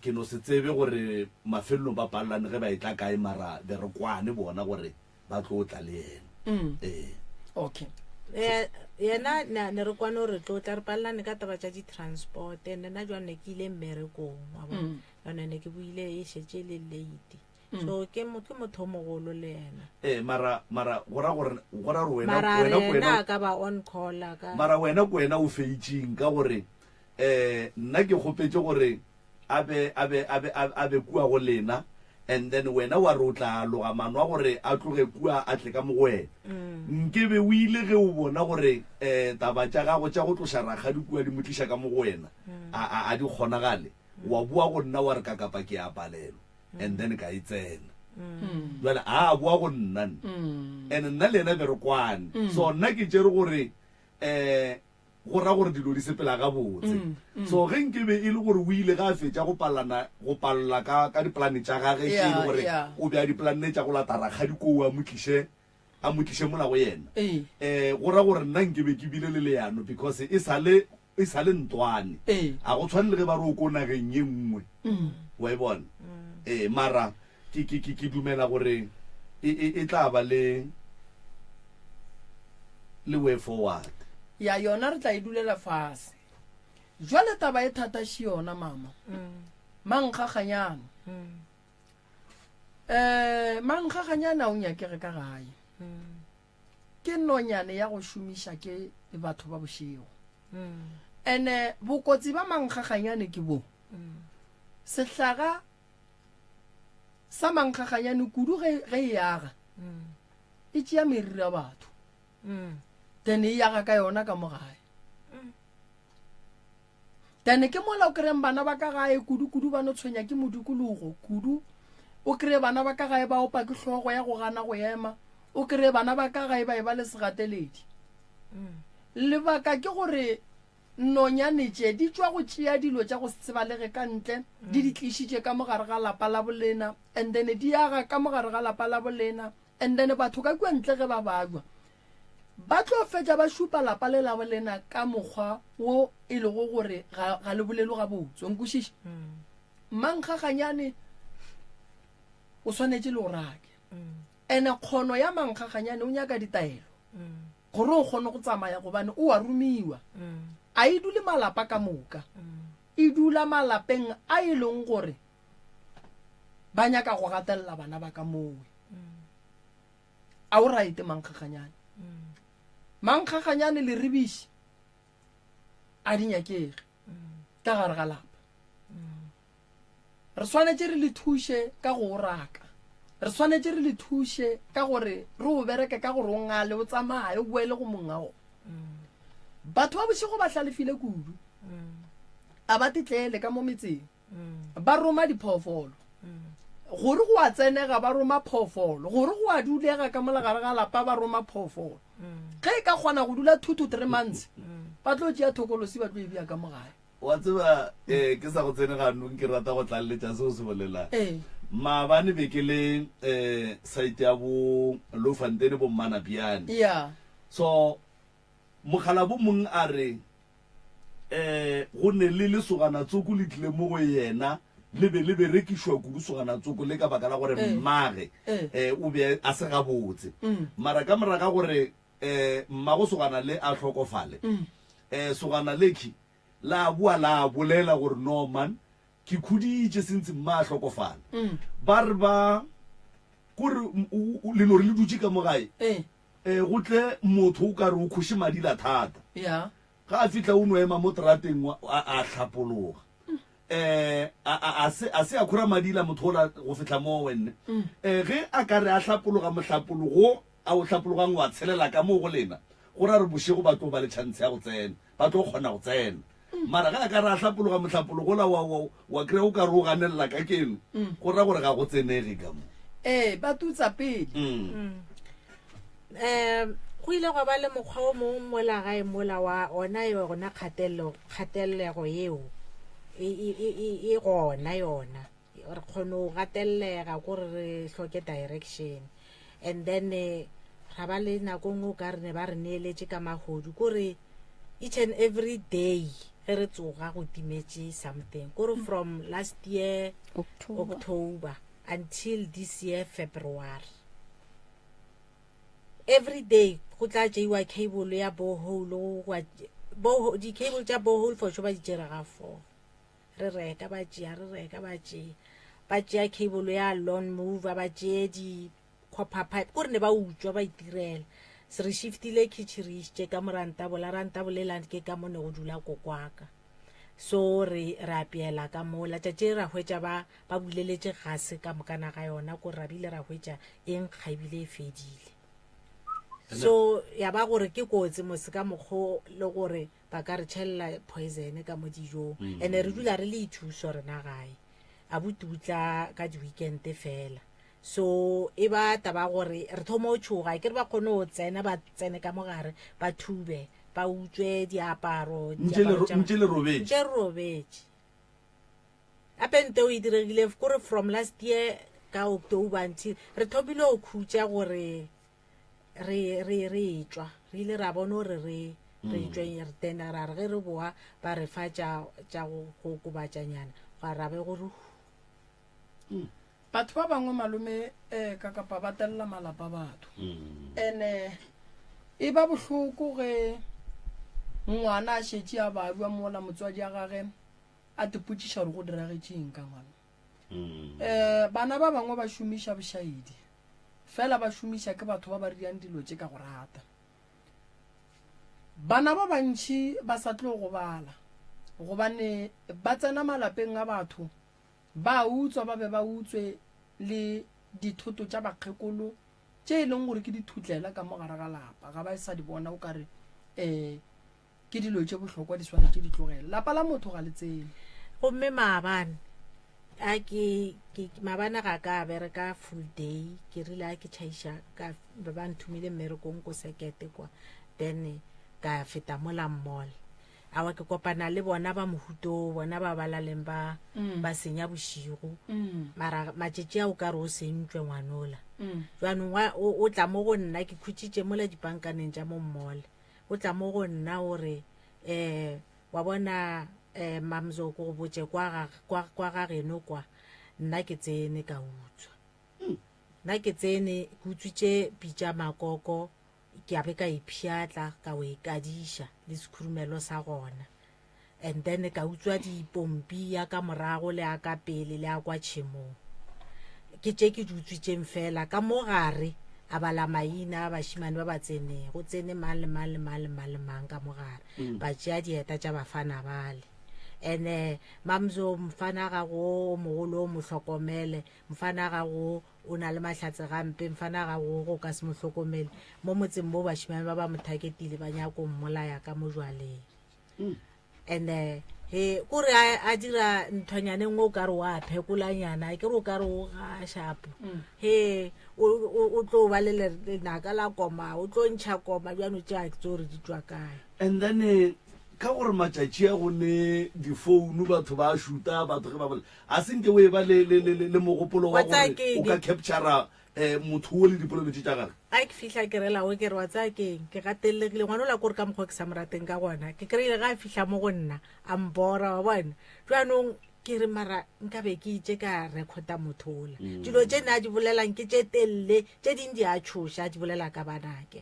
ke no se tsebe gore mafelelong ba palelane ge ba e tla kae mara be re kwane bona gore ba tlo tla le ena okay yena ne re kwane gore tlo tla re palelane ka taba tša di-transport nna jwane ke ile mmerekong wa bona jwane ne ke buile e šetse le late so ke motho mogolo le yena mara gora wena ka ba on call ka mara wena ko wena o feitšeng ka gore nna ke gopetse gore a be kua go lena and then wena wa re o tla loga mano a gore a tloge kua a tle ka mo go wena nkebe o ile ge o bona gore taba tša gago tša go tloša rakgadi kua di motliša ka mo go wena a di kgonagale wa bua go nna wa re ka kapa ke a palelwa and then ka e tsena jale a bua go nna and nna le ena be re kwane so nna ke tšere gore go ra gore dilo di sepela ga botse so ge nkebe e le gore o ile ga a fetša go palala ka dipolane tša gage ke e le gore o be a dipolane tša go lata rakgadi koo a motliše mola go yena go ra gore nna nkebe ke bile le leano because e sale ntwane a go tshwane le ge ba re o ko nageng ye nngwe wa e bona mara ke dumela gore e tla ba le way forward ya yona re tla e dulela fase jwale taba e thataše yona mama mankgaganyana mankgaganyana o nyakege ka gae ke nonyane ya go šomiša ke batho ba bošego ene bokotsi ba mankgaganyane ke bo sehlaga sa mankgaganyane kudu ge e yaga e tšea meriri ya batho then e yaga ka yona ka mogae then ke mola o kry-eng bana ba ka gae kudu ba no tshwenya ke modikologo kudu o kry-e bana ba ka gae ba opa ke hlogo ya go gana go ema o kry-e bana ba ka gae ba e ba le segateledi lebaka ke gore nonyane tše di tšwa go tšea dilo tša go sebalege ka ntle di tlišitše ka mogare ga lapa la bolena and then di yaga ka mogare ga lapa la bolena and then batho ka kua ntle ge ba bajwa ba tlo fetša ba šupa lapa le la bolena ka mokgwa wo e lego gore ga le bolelo ga botse nkwešiša mankgaganyane o swanetše le go rake ene kgono ya mankgaganyane o nyaka ditaelo gore o kgone go tsamaya gobane o a romiwa a e dule malapa ka moka e dula malapeng a e leng gore ba nyaka go gatelela bana ba ka mowe a o raite mankgaganyane mankgaganyane le rebiši a di nyakege ka gare ga lapa re swanetše re le thuše ka go raka re swanetše re le thuše ka gore re o bereke ka gore o ngale o tsamaye o boele go mongao batho ba bošego ba hlalefile kudu a ba titlele ka mo metseng ba roma diphoofolo gore go a tsenega ba roma phoofolo gore go a dulega ka molegare ga lapa ba roma phoofolo ge e ka kgona go dula 2 to 3 months ba tlo tšea thokolosi ba tlo e bea ka mogae wa tseba ke sa go tseneganong ke rata go tlaleletša seo se bolelang maabane be ke le site ya bo Lofantene bo Mmanapiane so mogala bo mong a re go ne le lesogana tsoko le tlile mo go yena le be rekišwa kudu sogana tsoko le ka baka la gore mmage o be a se gabotse mara ka moraga gore mmago sogana le a tlhokofale sogana leki la bua la bolela gore no man ke khuditše sentse mma a tlhokofala ba re ba kore leno re le dutše ka mogae go tle motho o ka re o kgoše madila thata ga a fitlha o no ema mo terateng a tlhapologa a se a khora madila motho ola go fitlha mo wenne ge a ka re a tlhapologa motlhapologo a o tlhapologang wa tshelela ka mo go lena go ra re bošego ba tlo ba le tšhanse ya go tsena ba tlo kgona go tsena mara ga ka ra hlapologa mohlapologola wa kry o ka re o ganelela ka keno go ra gore ga go tsenege ka mo ba tutsa pele go ile go ba le mokgwa o mongwe mola gae mola wa ona yona kgatellego eo e gona yona re kgone go gatellega kore re hloke direction and then ra ba le nako nngwe ka rene ba re neeletse ka magodu kore each and every day ge re tsoga go timetse something kore from last year October until this year February every day go tla tšeiwa cable ya borehole di cable tša borehole for sure ba di tšere ga 4 re reka ba tšea cable ya lawn mover ba tšee di copper pipe kore ne ba utswa ba itirela se re shiftile kitchen re isitše ka morantaboleland ke ka mone go dula kokwaka so re apeela ka mola tšatši ra hwetša ba buleletše gase ka mokana ga yona kore ra bile ra hwetša eng kgaebile e fedile so ya ba gore ke kotsi mose ka mokgo le gore ba ka re tšhelela poison ka mo dijong and re dula re le ithuso rena gae a bututla ka di-weekend fela so e ba taba gore re thoma o tšhoga ke re ba kgone go tsena ba tsene ka mogare ba thube ba utswe diaparo ntše le robetše ape nte o e diregile kore from last year ka October until re thomile go khutša gore re tšwa re ile ra bona gore re tšweng re tena ra re ge re boa ba re fa tša go kobatšanyana ga rabe gore batho ba bangwe malome ka kapa ba telela malapa batho ene e ba bohloko ge ngwana a šetše a babua mola motswadi a gage a tepotšiša gore go diragetšeng ka ngwana bana ba bangwe ba šomiša bošaedi fela ba šomiša ke batho ba ba riang dilo tše ka go rata bana ba bantši ba sa tlo go bala gobane ba tsena malapeng a batho ba utswa ba be ba utswe le dithoto tša bakgekolo tše e leng gore ke dithutlela ka mogare ga lapa ga ba sa di bona o kare ke dilo tše bohlokwa di swanetše di tlogela lapa la motho ga le tsene gomme maabane maabane ga ka bereka full day ke rile a ke tšhaiša ka ba nthumile mmerekong ko sekete kwa then ka feta mola mall awa ke kopana le bona ba mohuto bona ba balaleng ba senya bošigo mara matšetši a o ka re o sentswe ngwanola jwanong o tla mo go nna ke khutšitše mola dipankaneng tša mo mall o tla mo go nna gore wa bona mamzoko go botše kwa ga geno kwa nna ke tsene ka utswa nna ke tsene ke utswitše pitša makoko ke abe ka iphiatla ka o ikadiša le sekhurumelo sa gona and then ka utswa dipompi ya ka morago le ya ka pele le ya kwa tšhemong ke tše ke di utswitšeng fela ka mo gare a bala maina a bašimane ba ba tseneng go tsene mang le mang ka mo gare ba tšea dieta tša bafana bale ene mamzo mfana ga go mogolo o mohlokomele mfana ga go o na le mahlatse gampe mfana ga go ka se mohlokomele mo motseng mo bašimane ba ba mothaketile ba nyako mmolaya ka mojwaleng ene he kore a dira nthwanyaneng o ka re wa phekolanyana ke re o ka re o ga shapo he o tlo ba le lenaka la koma o tlo ntšha koma bjano tša ke tsore di tswa kae and then ka gore matšatši a gone difounu batho ba šuta batho ge ba bola a senke o e ba le mogopolo wa gore o ka captura motho o le dipolelo tše tša gage a ke fihla ke rela o ke re wa tsa keng ke gatelegile ngwana o la kore ka mokgwa ke sa morateng ka gona ke kry-ile ga a fihla mo go nna a mbora wa bona jwanong ke re mara nka be ke itše ka recorda motho ola dilo tše ne a di bolelang ke tše telele tše ding di a tšhoša a di bolela ka banake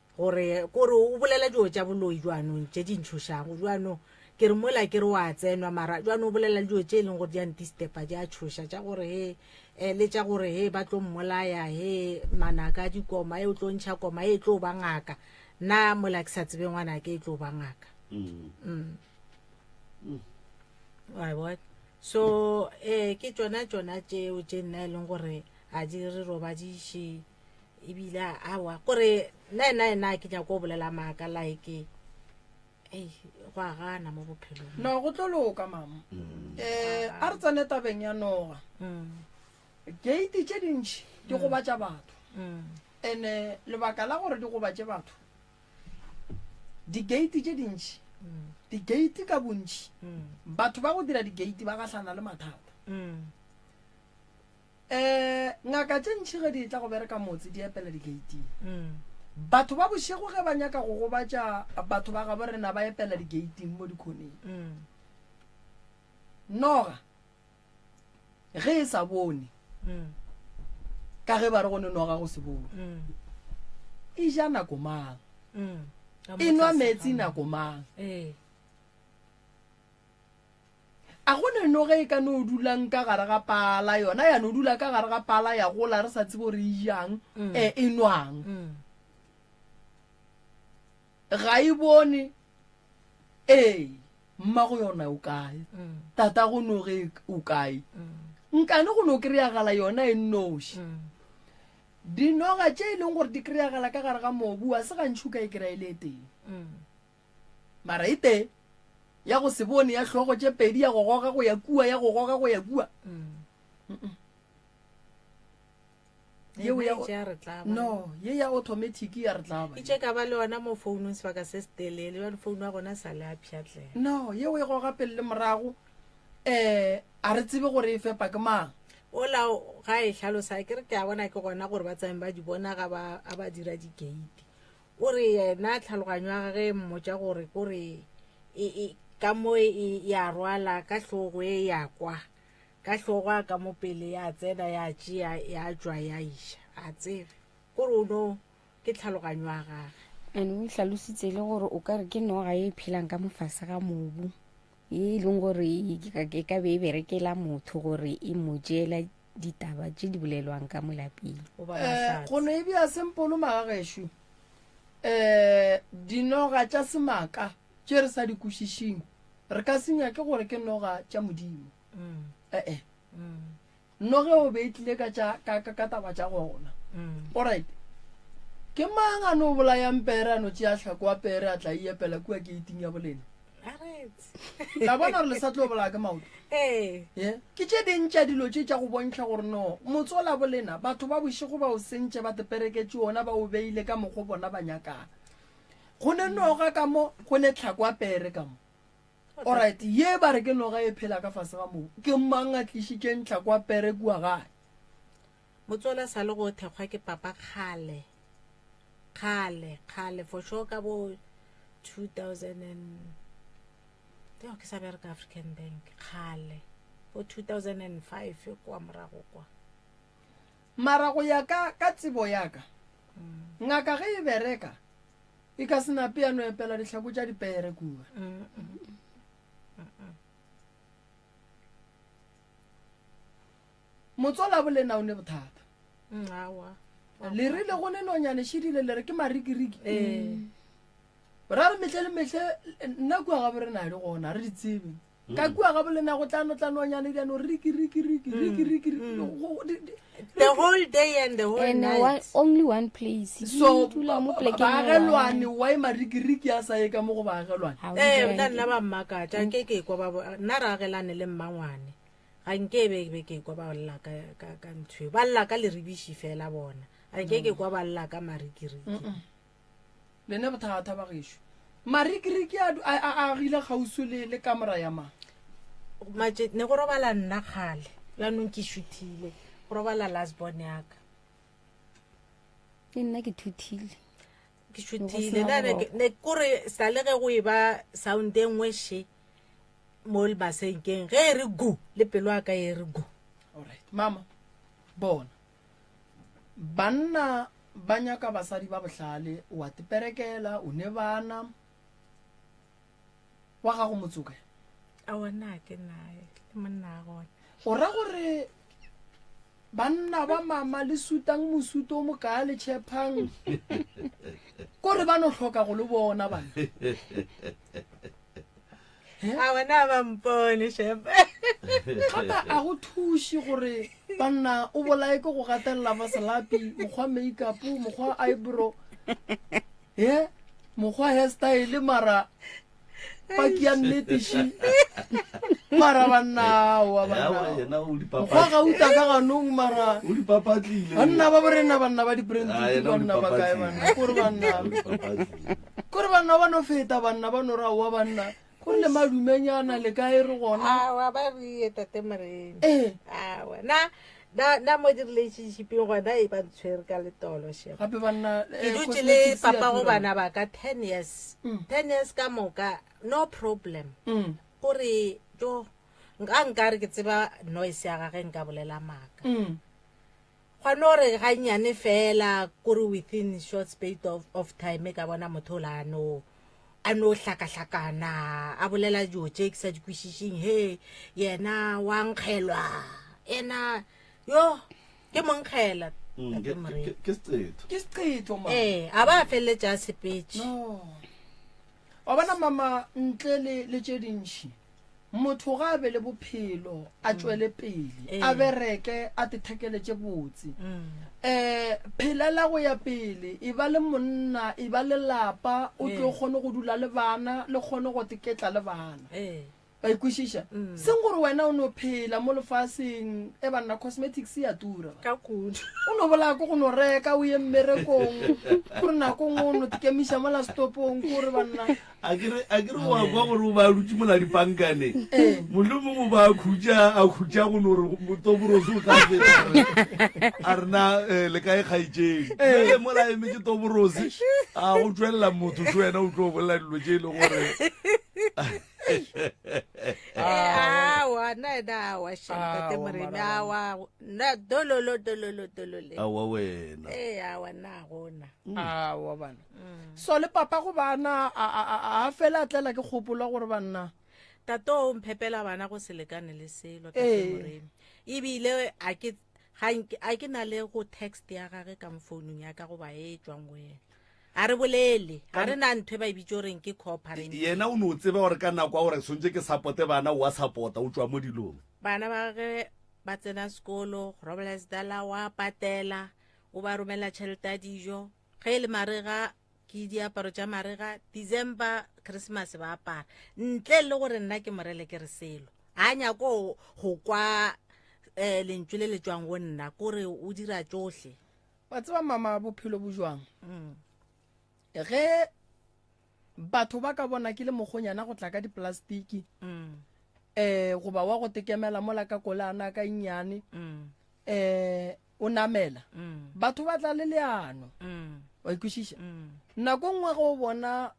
gore o bolela dilo tša boloi jwanong tše di ntšhošago jwanong ke re mola ke re wa tsenwa mara jwanong o bolela dilo tše e leng gore di antistepa di a tšhoša tša gore he le tša gore he ba tlo mmolaya he manaka a dikoma e o tlo ntšha koma e tlo ba ngaka nna mola ke sa tsebe ngwana ke e tlo ba ngaka so ke tšona tšeo tše nna e leng gore a di re robadiše ebile awa gore nna ke nyako o bolela maaka like go a gana mo bophelong no go tlo loka mama a re tsane tabeng ya noga gate tše dintšhi di gobatša batho ene lebaka la gore di gobatše batho di-gate tše dintšhi di-gate ka bontšhi batho ba go dira di-gate ba gahlana le mathata ngaka tše ntšhi ge di tla go bereka motse di epela di-gateng batho ba bošego ge ba nyaka go gobatša batho ba ga borena ba epela di-gateng mo dikhoneng noga ge e sa bone ka ge ba re gone noga go se bone e ja nako mang e nwa metsi nako mang a gone noga e ka no dulang ka gare ga pala yona ya no dula ka gare ga pala ya gola re sa tsebo re ijang e nwang ga e bone mmago yona o kae tata go noge o kae nkane go no kry-agala yona e nnoši dinoga tše e leng gore di kry-agala ka gare ga mobu a se gantšhi o ka e kry-ele teng mara e teng ya go se bone ya hlogo tše pedi ya go goga go ya kua ya go goga go ya kua no ye ya automatic ya re tlaba itse ka ba le ona mo founung sebaka se setelele wa founu ya gona sa le a pšhatlela no ye o e goga pele le morago a re tsebe gore e fepa ke mang ola ga e hlalosa ke re ke a bona ke gona gore ba tsameng ba di bona ga ba dira di-gate o re yena tlhaloganyo ya gage mmotsa gore kore ka mo ya rwala ka hlogo e ya kwa ka hlogo ka mo pele ya tsena ya tšea ya jwa ya iša a tsebe kore o no ke tlhaloganyo ya gage ane o hlalositse le gore o ka re ke noga e phelang ka mofase ga mobu e leng gore e ka be e berekela motho gore e mo tšeela ditaba tše di bolelwang ka molapeng go no e bea sempolo magagešo dinoga tša semaka tše re sa di kwešišing re ka senya ke gore ke noga tša modimo noge o be e tlile ka taba tša gona alright ke mang a no bolayang pere a no tšea tlhako wa pere a tla iepela kua ke iting ya bolene la bona re le sa tlo bolaya ke maoto ke tše dintša dilo tše tša go bontšha gore no motsola bolena batho ba bošego ba o sentše ba tepereketše ona ba o beile ka mokgo bona ba nyakang go ne noga ka mo go ne tlhako wa pere ka mo alright ye ba re ke noga e phela ka fase ga moo ke mang a tlišitšeng tlhako wa pere kua gae motsola sa le go thekgwa ke papa kgale for sure ka bo 2000 ke sa bereka African Bank kgale bo 2005 kwa morago kwa marago ya ka tsebo ya ka ngaka ge e bereka e ka sena peano epela ditlhako tša dipere kua motsola bolena o ne bothata le rile go ne nonyane šedile le re ke marikiriki ra re metlhe le metlhe nna kua ga bore na le gona re di tsebe ka kua ga bolena go tla nonyane diano rikiriki the whole day and the whole night only one place so baagelwane wa e marikiriki a sa ye ka mo go baagelwane nna nna ba mmakatša nke ke kwa nna re agelane le mmangwane ga nke be ke kwa ba lla ka ntho ba lla ka le rebiši fela bona ga nke ke kwa ba lla ka marikiriki le ne bothata ba gešo marikiriki a agile kgauso le kamera ya mang ne go robala nna kgale yaanong ke šuthile go robala lasbon yaka le nna ke thuthile ke šuthile ne kore sa le ge go e ba sound e nngwe she mo lebasenkeng ge e re gu le pelo a ka e re gu alright mama bona banna ba nyaka basadi ba bohlale wa teperekela o ne bana wa gago motsoka a wona ke nae le monna gona o ra gore banna ba mama le sutang mosuto mo ka le tshepang gore ba no hloka go le bona bana a wena ba mpone shepe gata a go thuši gore banna o bolae ke go gatelela basalapi mokgwa makeup mokgwa eyebrow mokgwa hairstyle mara paki ya nnetiši mara banna wa mokgwa ga uta ka ganong mara banna ba borena banna ba di-branded banna ba kae banna kore banna ba no feta banna ba no raowa banna kore le madumenyana le kae re gona awa ba re tate morena awa na mo di-relationshipeng gona e ba ntshwere ka letolo shep gape banna ke dutse le papa go bana ba ka 10 years ka moka no problem gore jo nka re ke tseba noise ya gage nka bolela maka gwana gore ga nnyane fela kore within short space of time ka bona motho la a no hlakahlakana a bolela jo tse ke sa di kwishišing he yena wa nkgelwa ena yo ke monkgela ke seqetho ma a ba feleletša sepetše wa bona mama ntle le tše dintšhi motho ga a be le bophelo a tšwele pele a bereke a tethekele tše botse phelela go ya pele e ba le monna e ba le lapa o tlo kgone go dula le bana le kgone go teketla le bana ba ikwešiša seng gore wena o no phela mo lefaseng e banna cosmetics ya tura ka kudu o no bolako go no reka o ye mmerekong gore nako ngwe o no tekemiša mola stopong kore banna a kere wa kwa gore o ba dutse mola dipankane motlho mongwe ba a khutša go no re toborosi o tla feta a rena le kae kgaitseng ele mola emetse toborosi a go tswelela motho se wena o tlo bolela dilo tse e le gore awa wa shantate morena awa na dololo awa wena awa na gona awa bana so le papa go bana a fela a tlela ke kgopola gore banna tato o mphepela bana go selekane le selo tate morena ebile a ke na le go text ya gage ka mfounung ya ka go ba e tswang wena a re bolele ga re na ntho e ba e bitse goreng ke cooperate yena o ne o tseba gore ka nako a gore sontse ke supporte bana o a support-a o tswa mo dilong bana ba ge ba tsena sekolo robles dala wa patela o ba romela tšhelete ya dijo ge e le marega ke diaparo tša marega December Christmas ba apara ntle le gore nna ke morele ke re selo a nyako go kwa lentswe le le tswang go nna kore o dira tsohle wa tseba mama bophelo bo jwang ge batho ba ka bona ke le mogonyana go tla ka diplastiki goba wa go tekemela mola ka kolana ka nnyane o namela batho ba tla le leano wa ikwešiša nako nngwe go bona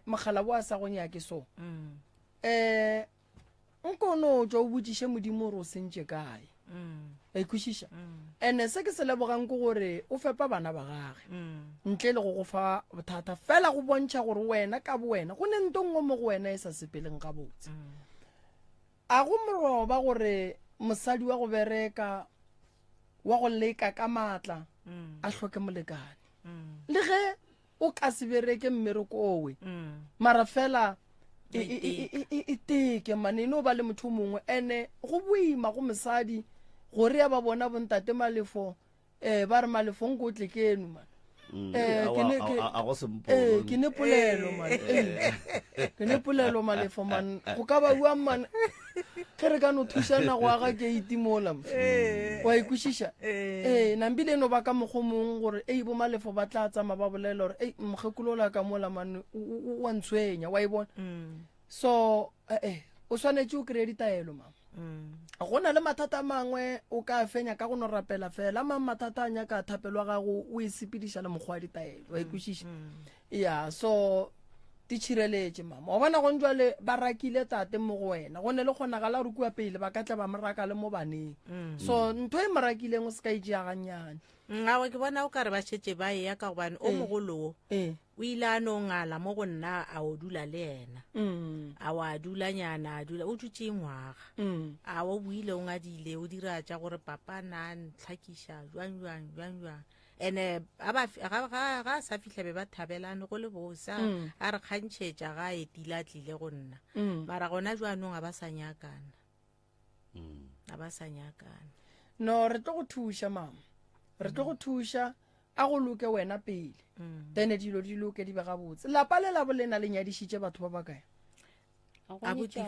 mogala bo a sa go nyake so nko no tšwa o botsiše modimo gore o sentše kae ba ikwešiša ene se ke se lebogang ke gore o fepa bana ba gage ntle le go go fa bothata fela go bontšha gore wena ka bo wena go ne nto nngwe mo go wena e sa sepeleng ga botse a go moroba gore mosadi wa go bereka wa go leka ka matla a hloke molekane le ge o ka se bereke mmereko owe mara fela e teke manene o ba le motho mongwe ene go boima go mosadi gore ya ba bona bontate malefo ba re malefo nko tle ke enu man ke ne polelo malefo man go ka ba bua man ge re ka no thušana go aga ke itimola wa ikwešiša nambile no ba ka mokgo mongwe gore bo malefo ba tla tsama ba bolela gore mokgekolola ka mola man wa ntshwenya wa e bona so o swanetse o kry-e ditaelo mama go na le mathata mangwe o ka fenya ka go no rapela fela mang mathata a nyaka thapelwa gago o e sepediša le mokgwa wa ditaelo wa ikwešiša ya so di tšhireletše mama wa bona go njwale ba rakile tate mo go wena go ne le kgonagala gore kua pele ba ka tla ba moraka le mo baneng so ntho e morakileng o se ka itšeaganyane ngawe ke bona o ka re ba šetse ba e ya ka gobane o mogolowo o ile a no ngala mo go nna a o dula le ena a wa dulanyana a dula o dutse ngwaga a o buile o ngadile o dira tša gore papa na ntlhakiša jwang ene ga a sa fitlha be ba thabelane go le bosa a re kgantšhetša ga e tila tlile go nna mara gona jwanong a ba sa nyakana no re tlo go thuša mama re tlo go thuša a go loke wena pele then dilo di loke di be gabotse lapa le labo le na le nyadišitše batho ba ba kae Abuti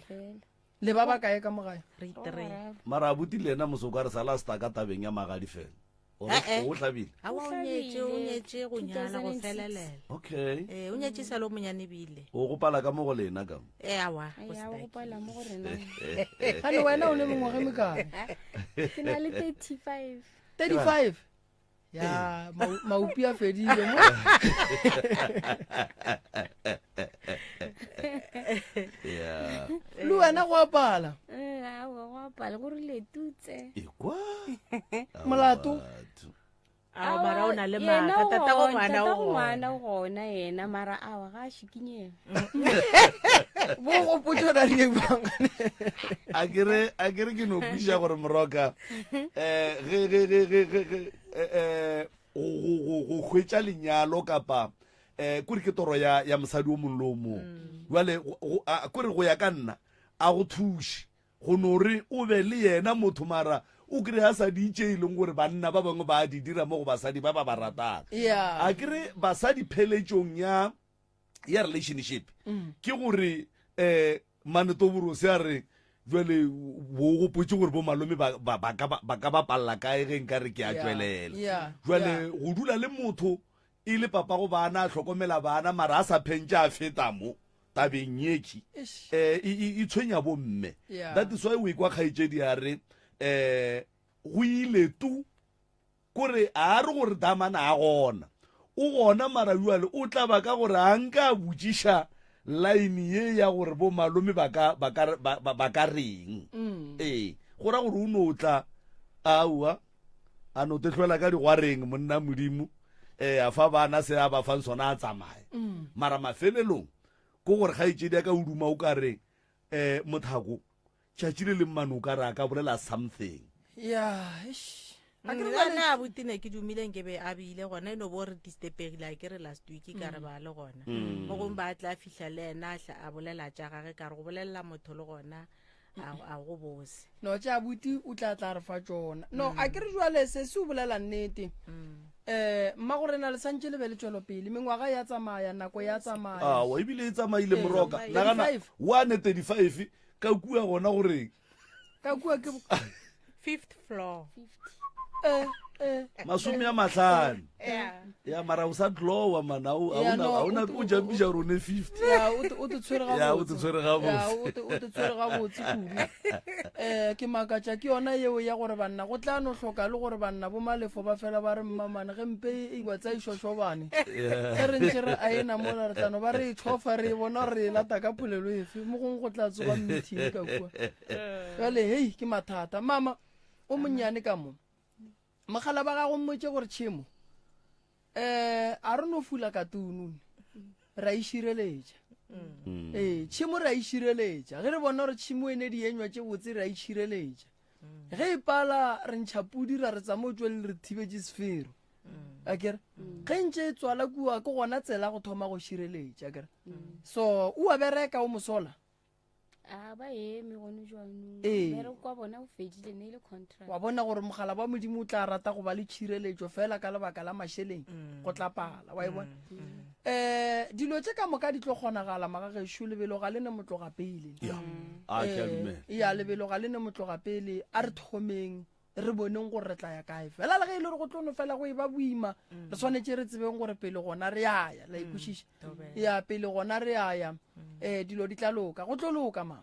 fela. le ba ba kae ka mogae Re 3. mara abuti le ena mosoko a re sala sta ka tabeng ya magadi fela o tlhabile A wa o nyetse go nyala go felelela. okay O nyetse sa lo monyane bile. o gopala ka mo go lena ka Awa. ya go pala mo go rena gane wena o ne mengwaga mekae ke na le 35 35 ya maupi a fedile mo yeah le wena go apala go pala gore le tutse ikwa molato A mara o na le maka tata go ngwana o ngwana o gona yena mara awa ga a shikinyela bo go potso na di bang a kere ke no pisha gore moroka go hwetša lenyalo kapa kore ke toro ya mosadi o mongwe le o mongwe jale kore go ya ka nna a go thuše go nore o be le yena motho mara o kry a sa di itše e leng gore banna ba bangwe ba di dira mo go basadi ba ba ba ratang a kere basadi pheletšong ya relationship ke gore manetoborose a re jale bo gopotse gore bo malome ba ka bapalela kae ge nka re ke a tswelela jale go dula le motho e le papa go bana a tlhokomela bana mara a sa phentše a feta mo tabeng yeki e tshwenya bo mme that is why o ikwa kgaetšedi a re go ile tu kore a re gore damana a gona o gona mara jale o tla ba ka gore a nka botšiša line ye ya gore bo malome ba ka reng go ra gore o no tla aua a no te tlhola ka digwareng monna modimo a fa bana se a ba fang sona a tsamaye mara mafelelong ko gore kgaetšedi ya ka o duma o ka re mothako tšatši le mmane o ka re a ka bolela something Ana abuti ne ke dumileng ke be a bile gona eno bo re distepegile a ke re last week ka re ba le gona mo go ba tla fihla le ena a bolela tša gage ka re go bolela motho le gona a go bose no tša abuti o tla re fa tsona no a ke re jwale se o bolela nnete mma gore na le santse le be le tswelo pele mengwaga ya tsamaya nako ya tsamaya wa ebile e tsamaile moroka nagana 135 ka kua gona gore ka kua ke 5th floor masome a mahlano ya mara o sa tlowa mana o jampiša gore o ne 50 o te tshwere gabotse kudu ke makatša ke yona yeo ya gore banna go tla no hloka le gore banna bo malefo ba fela ba re mmamane ge mpe ewa tsa išošobane ge re ntse re a ena mola re tlano ba re itshofa re bona re e lata ka pholelo efe mo gongwe go tla tsoga meeting ka kua jale hei ke mathata mama o monnyane ka mo mogala ba gago mmotse gore tšhemo a re no fula ka tunune ra išireletša tšhemo ra išireletša ge re bona gore tšhemo ene dienywa tše botse ra išireletša ge e pala re ntšhapudi ra re tsamo tswele re thibetse sefero akere ge ntše tswala kua ke gona tsela go thoma go šireletša akere so o a bereka o mosola ba eme gone jaanong mere kwa bona o fedile ne ile contract wa bona gore mogala ba modimo o tla rata go ba le tšhireletšo fela ka lebaka la mašeleng go tla pala wa e bona dilo tše ka moka di tlo kgonagala magagešo lebelo ga le ne motloga pele ya lebelo ga le ne motloga pele a re thomeng re boneng gore re tla ya kae fela le ge e le gore go tlono fela go e ba boima re tshwanetse re tsebeng gore pele gona re aya la ikwešiša ya pele gona re aya dilo di tla loka go tlo loka mama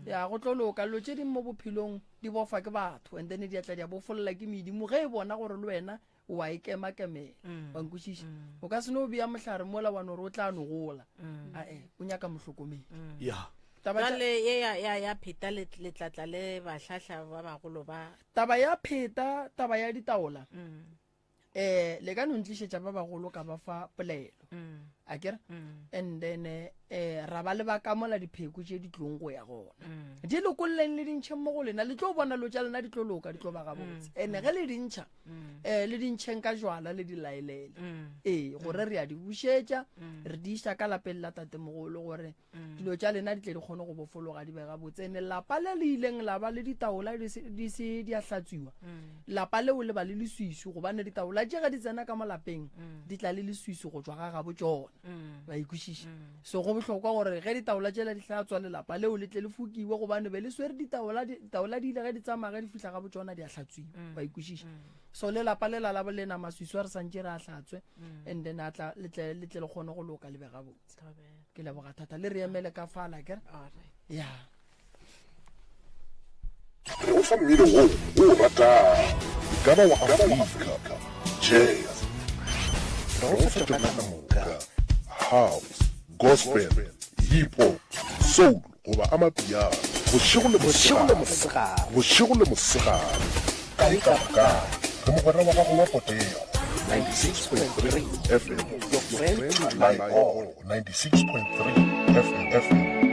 ya go tlo loka lo tše ding mo bophelong di bofa ke batho and then di atla di a bofolola ke medimo ge e bona gore le wena o a ikemakemela wa nkwešiša o ka se no o bea mohlare mola wa nore o tla no gola o nyaka mohlokomedi jale ye ya pheta letlatla le bahlahla ba bagolo ba taba ya pheta taba ya ditaola le ka no ntlišetša ba bagolo ka ba fa polelo akere and then ra ba le ba kamola dipheko tše di tlong go ya gona di lokolleng le dintšheng mo go lena le tlo bona lo tša lena di tlo loka di tlo ba gabotse ande ge le dintšha le dintšheng ka jwala le di laelele gore re a di bušetša re di iša ka lapeng la tatemogolo gore dilo tša lena di tle di kgone go bofologa di be gabotse ene lapa le le ileng la ba le ditaola di a hlatswiwa lapa leo le ba le leswisu gobane ditaola tše ge di tsena ka mo lapeng di tla le leswisu go tswa ga botsona ba ikušiša so go bohlokwa gore ge ditaola tšela di tla tswa lelapa leo le tle le fokiwe gobane be le swere ditaola di ile ge di tsamaya ge di fihla ga botsona di a hlatswiwa ba ikušiša so lelapa le lalabo le na maswiswa re santše re a hlatswe and then le tle le kgone go loka le be gabotse ke leboga thata le re emele ka fala kere ya o fa mmino o rata ka ba wa Afrika jazz o fetola moka house gospel hip hop soul goba amapiano bošego le mosegare ka ikaka ka mogwera wa gago wa potego 96.3 FM your friend like all 96.3 FM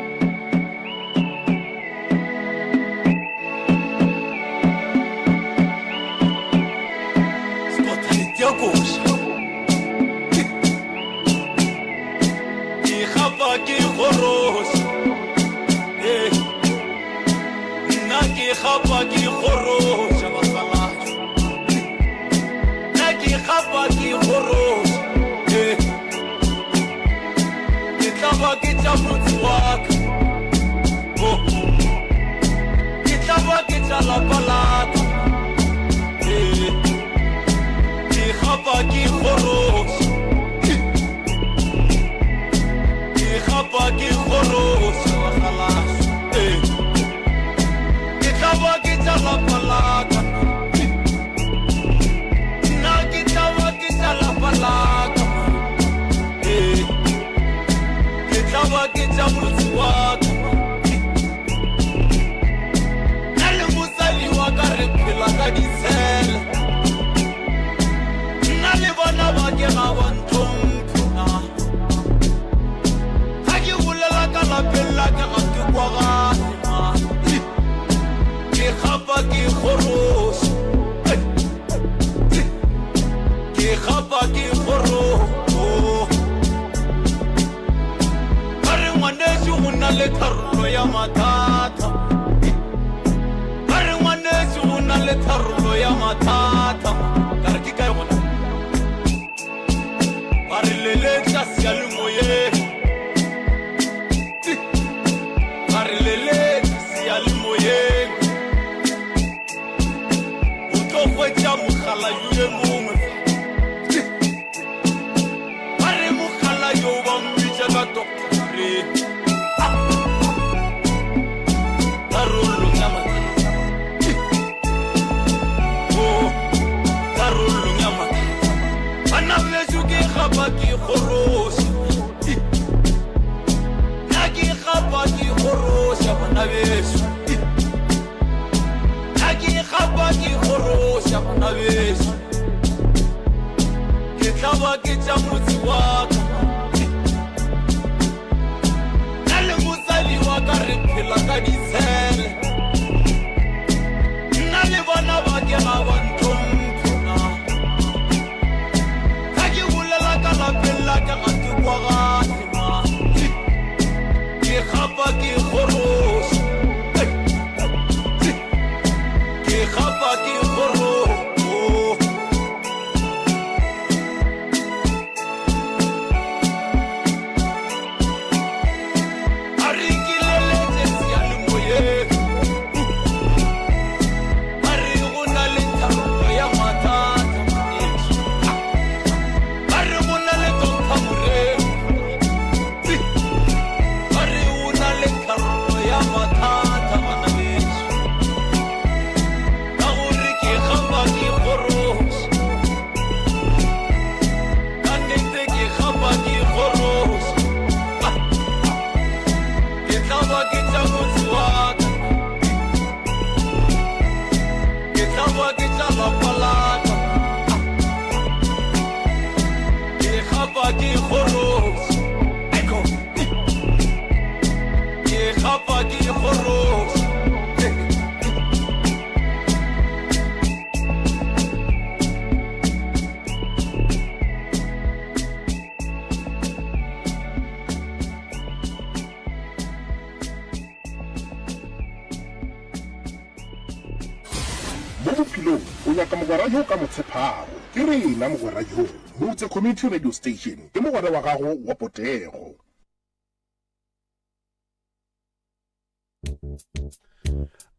mo bophelong o nyaka mogwera yo ka motshephago ke rena mogwera yo motse community radio station ke mogwera wa gago wa potego.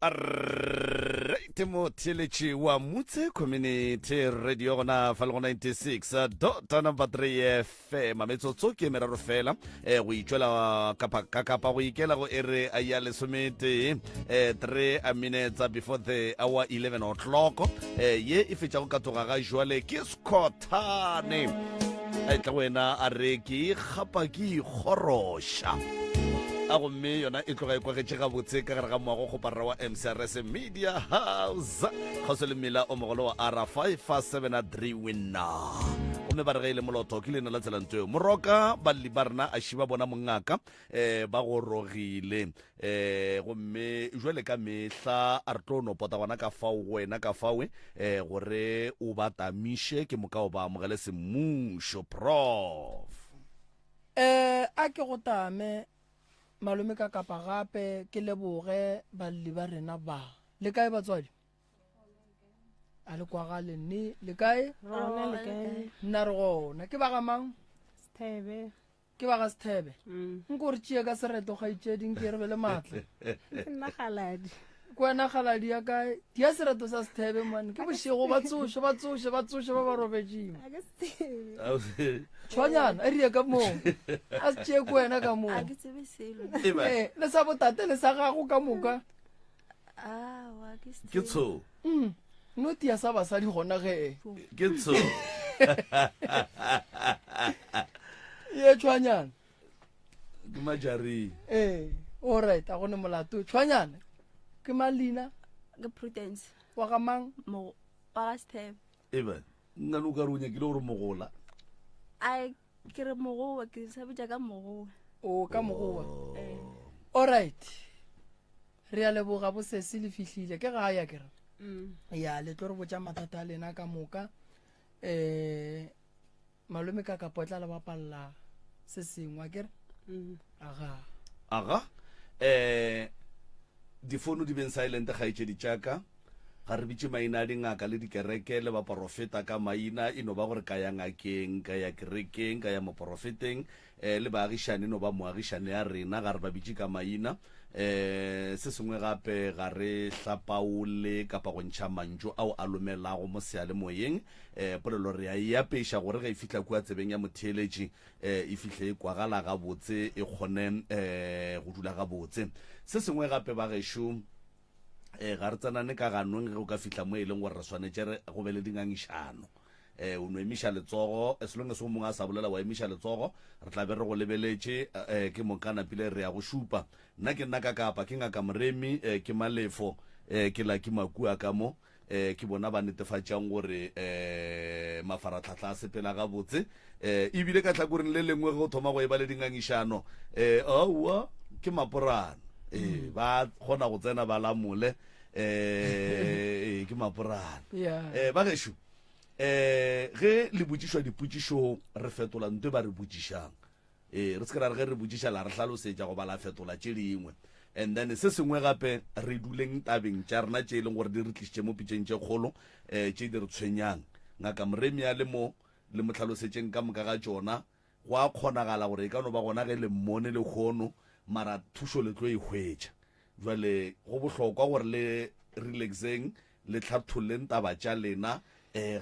Alright, mo theletši wa motse community radio gona fa le go 96.3 FM metsotso ke meraro fela go itšwela ka kapa go ikela go ere a ya lesomete 3 minutes before the hour 11 o'clock ye e fetša go katoga ga jwale ke Scottane a tla wena a re ke gapa ke ikgoroša a gomme yona e tloga e kwagetše gabotse ka gare ga moago go parra wa MCRS Media House kgaso le mmela o mogolo wa R557 winner gomme ba re ge ile moloto ke lena la tselantso moroka balli ba rena a šiba bona mongaka ba go rogile gomme jwale ka mehla a re tlo no pota gona ka fao wena ka fawe gore o ba tamiše ke mokao ba amogele semmušo prof a ke go tame malome ka kapa gape ke leboge balli ba rena ba le kae batswadi a le kwa gale nne le kae nna re gona ke ba ga mang Stebe. ke ba ga Sethebe nko re tšee ka sereto ga itšeding ke re be le matle Nna Kgaladi. kwena Kgaladi ya kae di a sereto sa Sethebe man ke bošego ba tsoše ba ba robetšeng A ke Stebe. tshwanyana a rie ka moo a se tšee kwena ka moo A ke tsebe selo. le sa botate le sa gago ka moka Wa ke Stebe. ke tsho notia sa basadi gona ge ke tsho ye tshwanyana ke majari alright a gone molato tshwanyana ke malina Ke Prudence. wa ga mang Mo wa Stebe. eba nna no ka runya ke le gore mogola Ai ke re mogowa ke sabetša ka mogowa. o ka mogowa alright re a leboga bosese le fihlile ke ga ya kere ya le tlo re botša mathata a lena ka moka malome ka kapotla le bapalla se sengwe kere aga difono di beng silent ga itšedi tšaka ga re bitše maina a dingaka le dikereke le baporofeta ka maina e no ba gore ka ya ngakeng ka ya kerekeng ka ya moporofeteng le baagišane no ba moagišane ya rena ga re ba bitše ka maina se sengwe gape ga re hlapaole kapa go ntšha mantšo ao a lomelago mo sealemoyeng polelo re a e apeiša gore ge e fihla kua tsebeng ya motheeletši e fihle e kwagala gabotse e kgone go dula gabotse se sengwe gape ba gešo ga re tsenane ka ganong ge o ka fihla mo e leng gore re swanetše go be le dingangišano o no emiša letsogo as long as o mongwe a sa bolela wa emiša letsogo re tla be re go lebeletše ke mokanapile re ya go šupa nna ke nna ka kapa ke ngaka moremi ke malefo ke la ke makua ka mo ke bona ba netefatšang gore mafaratlhatlha a sepela gabotse ebile ka tlhakoring le lengwe ge o thoma go e ba le dingangišano aowa ke maporana ba kgona go tsena ba lamole ke maporana ba gešo ge le botšišwa dipotšišong re fetola ntwe ba re botšišang re se ke ra re ge re botšiša la re hlalosetša go ba la fetola tše dingwe and then se sengwe gape re duleng tabeng tša rena tše e leng gore di re tlišitše mo pitšeng tše kgolo tše di re tshwenyang ngaka moremi a le mo le mo hlalosetšeng ka moka ga tšona go a kgonagala gore e ka no ba gona ge le mmone le kgono mara thušo le tlo e hwetša jwale go bohlokwa gore le relaxeng le tlhatholeng taba tša lena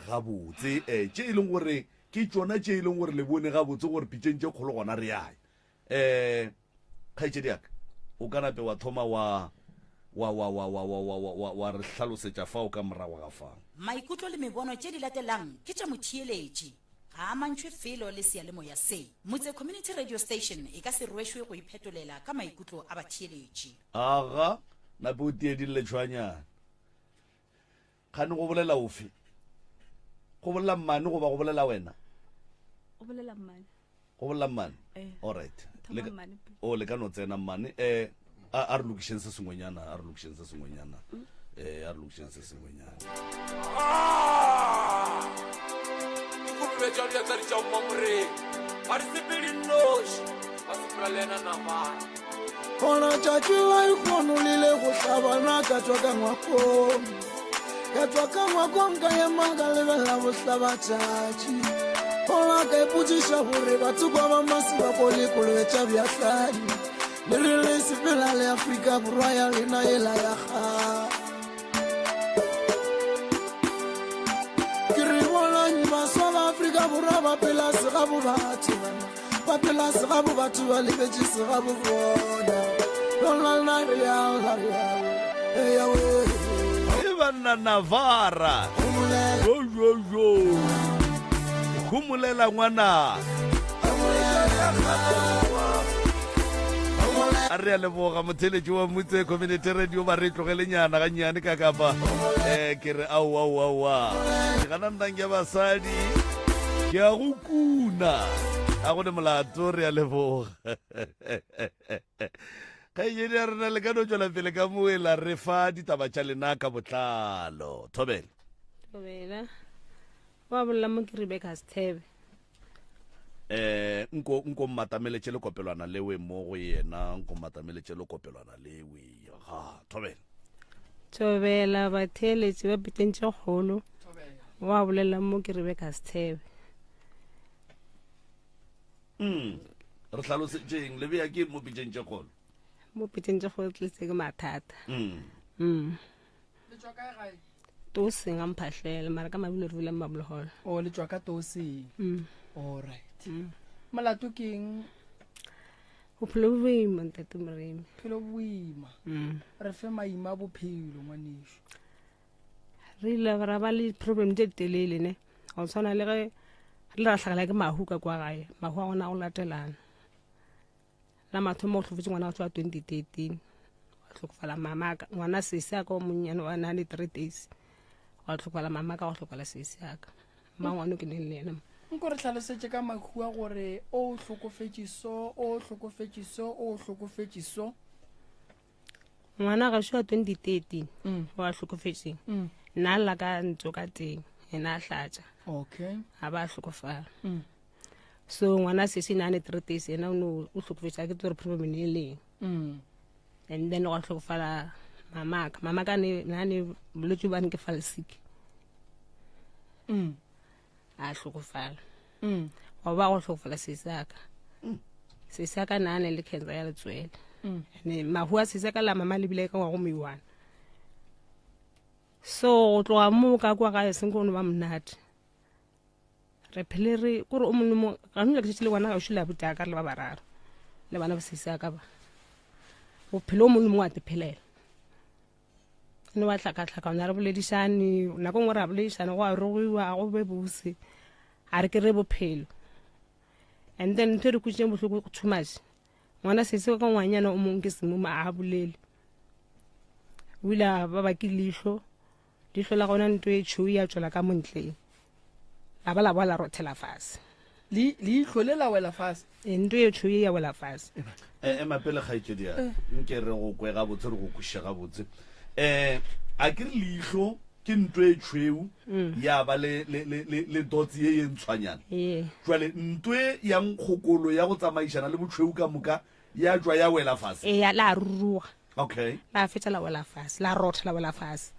gabotse tše e leng gore ke tšona tše e leng gore le bone gabotse gore pitšeng tše kgolo gona re yae kgaetšediaka o ka nape wa thoma wa re hlalosetša fao ka morago ga fao maikutlo le mebono tše di latelang ke tša motheeletši ga a mantšhwe felo le sealemoya se motse community radio station e ka se rwešwe go iphetolela ka maikutlo a batheeletši aga nape o tiedile tšhwanyana kgane go bolela ofe go bolela mmane goba go bolela wena O bolela mmane. go bolela mmane alright o le ka no tsena mmane a re lokišeng se sengwenyana a re lokišeng se sengwenyana Ikubetša diatari tša mmamoreng ba di sepedi nnoši ba sepela le ena namana gona tšatši la ikgonolile go hlabana ka tswa ka ngwakong ka tswa ka ngwakong ka ema ka lebelela bohlabatšatši gola ka ipotsiša gore batho ba ba masi ba kolekolobe tša bjahladi le re le sepela le Afrika Borwa ya lena ela ya gago ke re bonang baswa ba Afrika Borwa ba phela segabo batho ba phela segabo batho ba lebetše segabo bona lona real Ivana Navara yo Humulela ngwana a re a leboga motheletši wa motse community radio ba re tlogele nyana ga nyane ka kapa ke re aua ke gana ntang ya basadi ke a go kuna a go ne molato re a leboga ka yedi ya rena le ka no tšwela pele ka moela re fa ditaba tša lena ka botlalo Thobela wa bolla mo ke Rebecca Sithebe nko mmatameletše le kopelwana lewe mo go yena nko mmatameletše le kopelwana lewe ga Thobela batheletši ba pitentše kgolo wa bolela mo ke Rebecca Sithebe re tlhalosetšeng le bea ke mo pitentše kgolo mo pitentše kgolo tletse ke mathata le tswa kae gae to senga mphahlele mara ka mabile re bile mabloholo o le tswa ka tosi alright molato ke eng o phelo boima ntate Moremi phelo boima re fe maima bophelo ngwanesho re ile ra ba le problem tše telele ne o tshwana le ge re ra hlagala ke mahu ka kwa gae mahu a gona go latelana la mathomo o tlhofetse ngwana wa tswa 2013 wa tlhokofala mamaka ngwana sese a ka o monnyane wa 93 days wa tlhokofala mamaka wa tlhokofala sese a ka mangwano ke neng le ena nko re tlhalosetse ka makhua gore o hlokofetše so ngwana ga shwa 2013 wa hlokofetše nna la ka ntso ka teng ena a hlatša okay a ba hlokofala so ngwana sese 93 days ena o hlokofetša ke tsore problem e leng and then wa hlokofala mamaka ne bolwetši ba nke falsic a hlokofala wa ba go hlokofala sesaka nane le cancer ya letswele ne mahu a sesaka la mama le bile ka wa go meiwana so go tloga mo ka kwa ga se nko no ba mnate re phelere gore o monno mo ga nna ke le wana ga shula buta ka le ba bararo le bana ba sesaka ba o phelo monno mo a te phelela ne wa tlaka na re boledishane nako ngwe ra boledishane go a rogiwa go be bose a re ke re bophelo and then ntho re kutse bohloko go too much ngwana sese ka ngwanyana o mong ke semo ma a bolele wila ba ba ke lihlo la gona ntwe tsho ya tswela ka montle la ba la rothela fase lihlo le la wela fase ntwe tsho ya wela fase mapele ga itse dia nke re go kwega botse re go kushega botse a ke re lihlo ke ntwe tshweu ya ba le dotsi ye ntshwanyana jwale ntwe ya nkgokolo ya go tsamaishana le botshweu ka moka ya jwa ya wela fase ya la ruwa okay la fetsa la wela fase la rotha la wela fase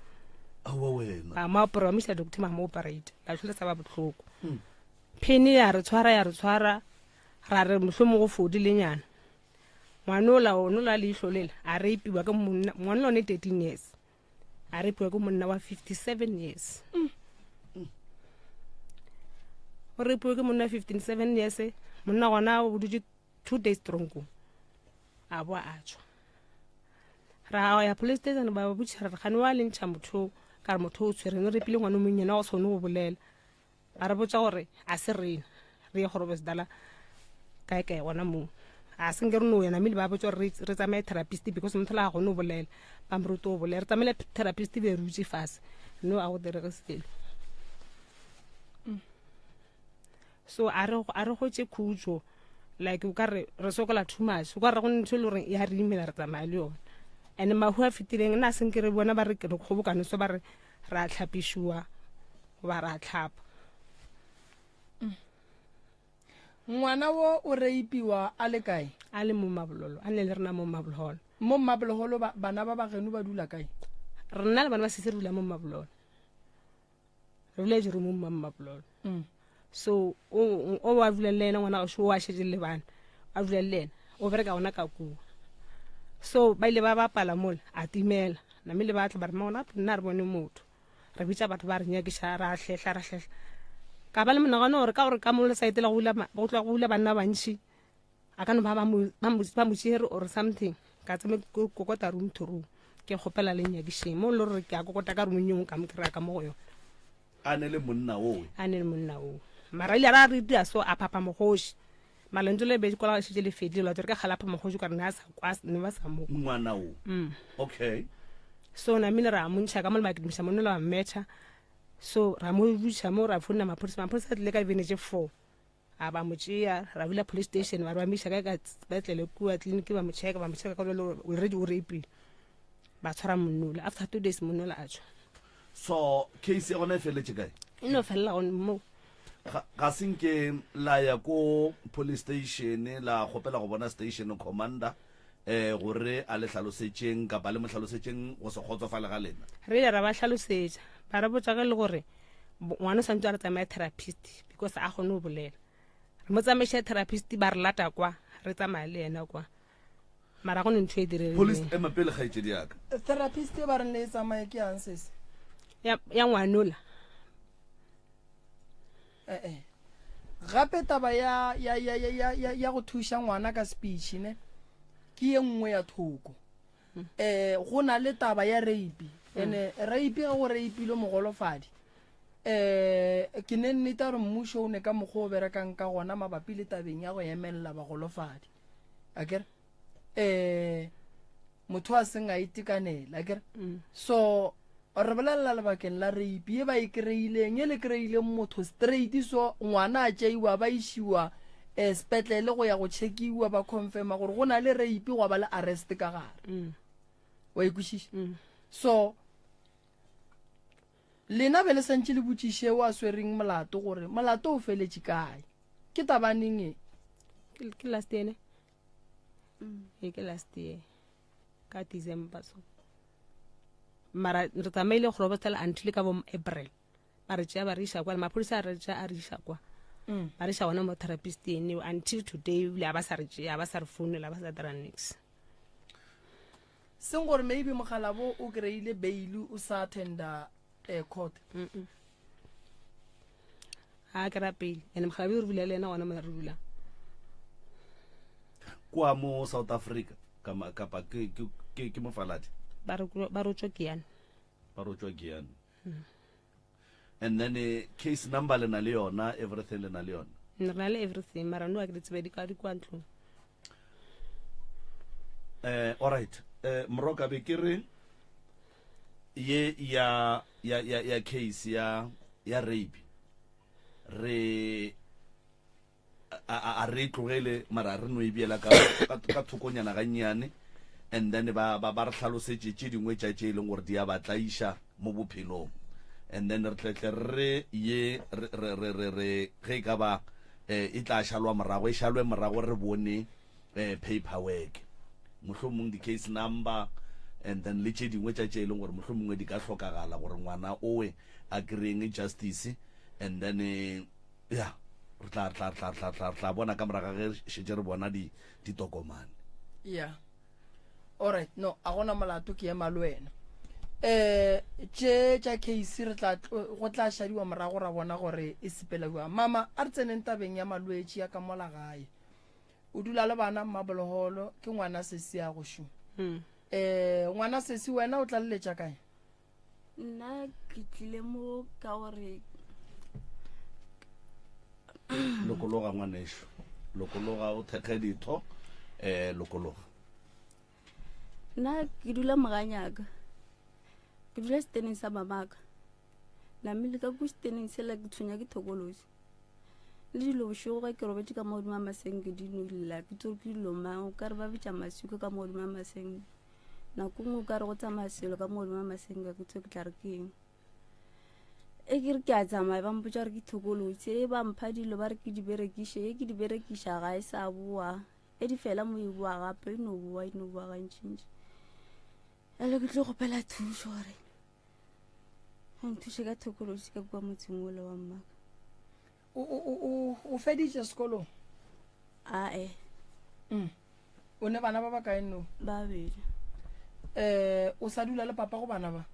awa wena ba ma promise doctor ma mo operate la tshole sa ba botlhoko pheni ya re tshwara ra re mohlomo go fodi lenyana ngwanola o nola le ihlolela a re ipiwa ka monna ngwana ne 13 years a re ipiwa ka monna wa 57 years o re ipiwa ka monna 57 years monna gona o dutse 2 days tronko a bo a tswa ra ya police station ba botšha re gane wa lentšha motho ka re motho o tshwere re pile ngwana monnyana o tshone go bolela a re botša gore a se rena re ye gore besdala kae gona mo a senge re no yena mile ba botša re tsamaye therapist because motho la gone o bolela ba mruto o bolela re tsamaile therapist be rutse fase no a go dire selo so a re gotse khutso like o ka re sokola too much o ka re go ntse le gore ya re imela re tsamaya le yona and mahu a fitileng na seng ke re bona ba re ke kgobokano so ba re ra tlhapishiwa ba ra tlhapa ngwana wo o reipiwa a le kae a le mo mabololo a ne le rena mo mabololo bana ba ba geno ba dula kae rena le bana ba sese re dula mo mabololo re bile jere mo mamma pololo so o wa vulelena ngwana go wa shetse le bana a vulelena o bereka ona ka ku so ba ile ba bapala mola a timela na mele ba tla ba re mona nna re bone motho re bitsa batho ba re nyakisha ra hlehla ka ba le monagano gore ka gore ka mo le saitela go ula banna bantši a ka no ba mo tšere or something ka tsame kokota room to room ke kgopela le nyakisheng mo le gore ke a kokota ka room ka mo kry-a ka mo go yone a ne le monna oo mara ile ra re dia so a papa mogoši malentso le be kola se le fedile la tsere ka galapa mogoši ka rena sa kwa ne ba sa mo ngwana o okay so na mina ra muntsha ka mo le bakimisa mo no la metha so ra mo butsa mo ra funa maphodisa le ka benetse 4 a ba mo tšea ra bula police station ba misa ka betlele kua clinic ba mo check ka lo already o rapile ba tshwara monnola after 2 days monnola a tswa so case ona feletse kae ino fella on mo ga senke la ya ko police station la gopela go bona station commander gore a le tlhalosetseng ka ba le mo tlhalosetseng go se kgotsofala ga lena re ra ba tlhalosetsa ba re botsa ga le gore ngwana sa ntse a tsamaya therapist because a gone o bolela re mo tsamaisha therapist ba re lata kwa re tsamaya le ena kwa mara go ne ntwe dire police pele ga itse diaka therapist ba re ne tsamaye ke answers ya ngwanola gape taba ya go thusha ngwana ka speech ne ke engwe ya thoko go na le taba ya rape ene rape ga go rape lo mogolofadi ke ne nnete gore mmušo o ne ka mokgwa o berekang ka gona mabapi le tabeng ya go emelela bagolofadi akere motho a seng a itekanela akere so re bolelela lebakeng la rape ye ba e kry-ileng e le kry-ileng motho straight so ngwana a tšeiwa ba išiwa sepetlele go ya go checkiwa ba confirma gore go na le rape go ba le arrest ka gare wa ikwešiša so lena be le santse le botšiše o a swereng molato gore molato o feletše kae ke tabaneng e ke last year ke last year ka December so mara re tsamaile go robotela until ka bo April ba re tšea ba re isa kwa maphodisa a re isa kwa ba re sa bona mo therapist ene until today le ba sa re tšea ba sa re founela ba sa dira nix seng gore maybe mogala bo o kry-ile bail o sa attenda court a kra bail ene mogala bo re bula le ena gona mo re dula kwa mo South Africa kapa ke mofaladi ba rotswa kian and then case number le na le yona everything le na le yona nna le everything mara no a ke tsebe di ka di kwantlo all right mroka be ke re ye ya case ya rape re a re tlogele mara re no e biela ka thokonyana ga nnyane and then ba re tlhalosetse tše dingwe tša tše e leng gore di a batlaisha mo bophelong and then re tletle re ye re ge ka ba e tla shalwa morago e shalwe morago re bone paperwork mohlomong di case number and then le tše dingwe tša tše e leng gore mohlomongwe di ka hlokagala gore ngwana owe a kry-eng justice and then ya re tla bona ka moraga ge šetse re bona ditokomane yeah alright no a gona molato ke ema le wena tše tša case go tla šadiwa morago ra bona gore e sepelawa mama a re tseneng tabeng ya malwetši ya ka mola gae o dula le bana mmaboloholo ke ngwana sesi ya go šo ngwana sesi wena o tla leletša kae nna ke tlile mo ka gore lokologa ngwanešo lokologa o thekge ditho lokologa nna ke dula moganyaka ke dula seteneng sa mamaka namele ka ko seteneng sela ke tshwenya ke thokolosi le dilo bošego ga ke robetse ka maodimo a maseng ke dinolela ke tsore ke dilo mang o ka re ba betša masuka ka maodimo a maseng nako ngwe o ka re go tsamaya selo ka maodimo a maseng ka ke tso ke tla re keng e ke re ke a tsamaya ba mpotsa re ke thokolosi e ba mpha dilo ba re ke di berekiše e ke di berekiša ga e sa boa e di fela mo e boa gape e no boa gantšintši ele ke tlo gopela thuso gore nthuse ka thokolosi ka kwa motseng ole wa mmaka o feditse sekolong ae o ne bana ba ba kae no babedi o sa dula le papa go bana ba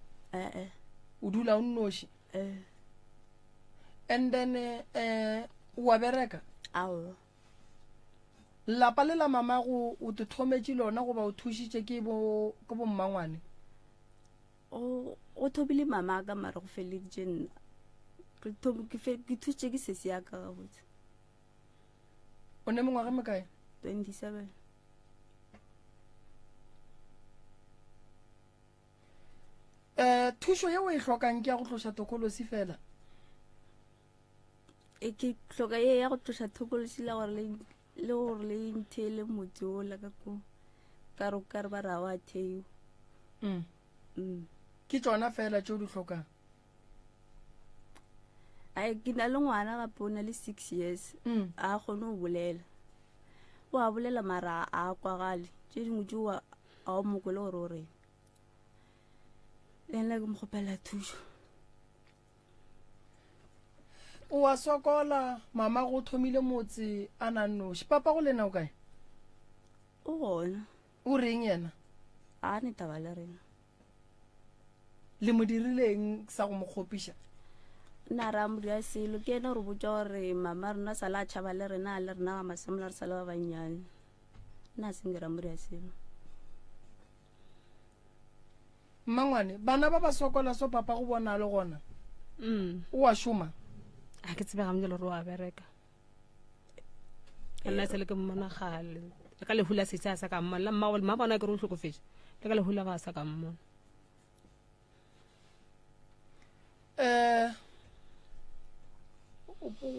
o dula o nnoši and then wa bereka ao lapa le la mama go o te thometše lona goba o thušitše ke bo mmangwane o thobile mama ka mare go feleditše nna ke thusitše ke sese ya ka ga botse o ne mengwaga mekae 27 thušo ye o e hlokang ke ya go tloša tokolosi fela ke hloka ye ya go tloša thokolosi le gore le ntheele motse ola ka ko ka re ba ra wa theo ke tsona fela tšeo di hlokang ke na le ngwana gape o na le 6 years a kgone go bolela o a bolela mara a kwagale tše dingwe tšeo a o moko le gore o reng le nna ke mo kgopela thušo o a sokola mama go thomile motse a na nnoši papa go lena o kae o gona o reng yena a ne taba le rena le mo dirileng sa go mo kgopiša nna ra mo dira selo ke ena re botsa gore mama rena sa la tšhaba le rena ga masemola re sa le ba bannyane nna seng ke ra mo dira selo mmangwane bana ba ba sokola so papa go bona le gona o a šoma a ke tsebe ga mjelo re wa bereka ka nna se le ke mmona gale le ka lehula setsa sa ka mmona la mma bona ke re o hlokofetse le ka lehula ga sa ka mmona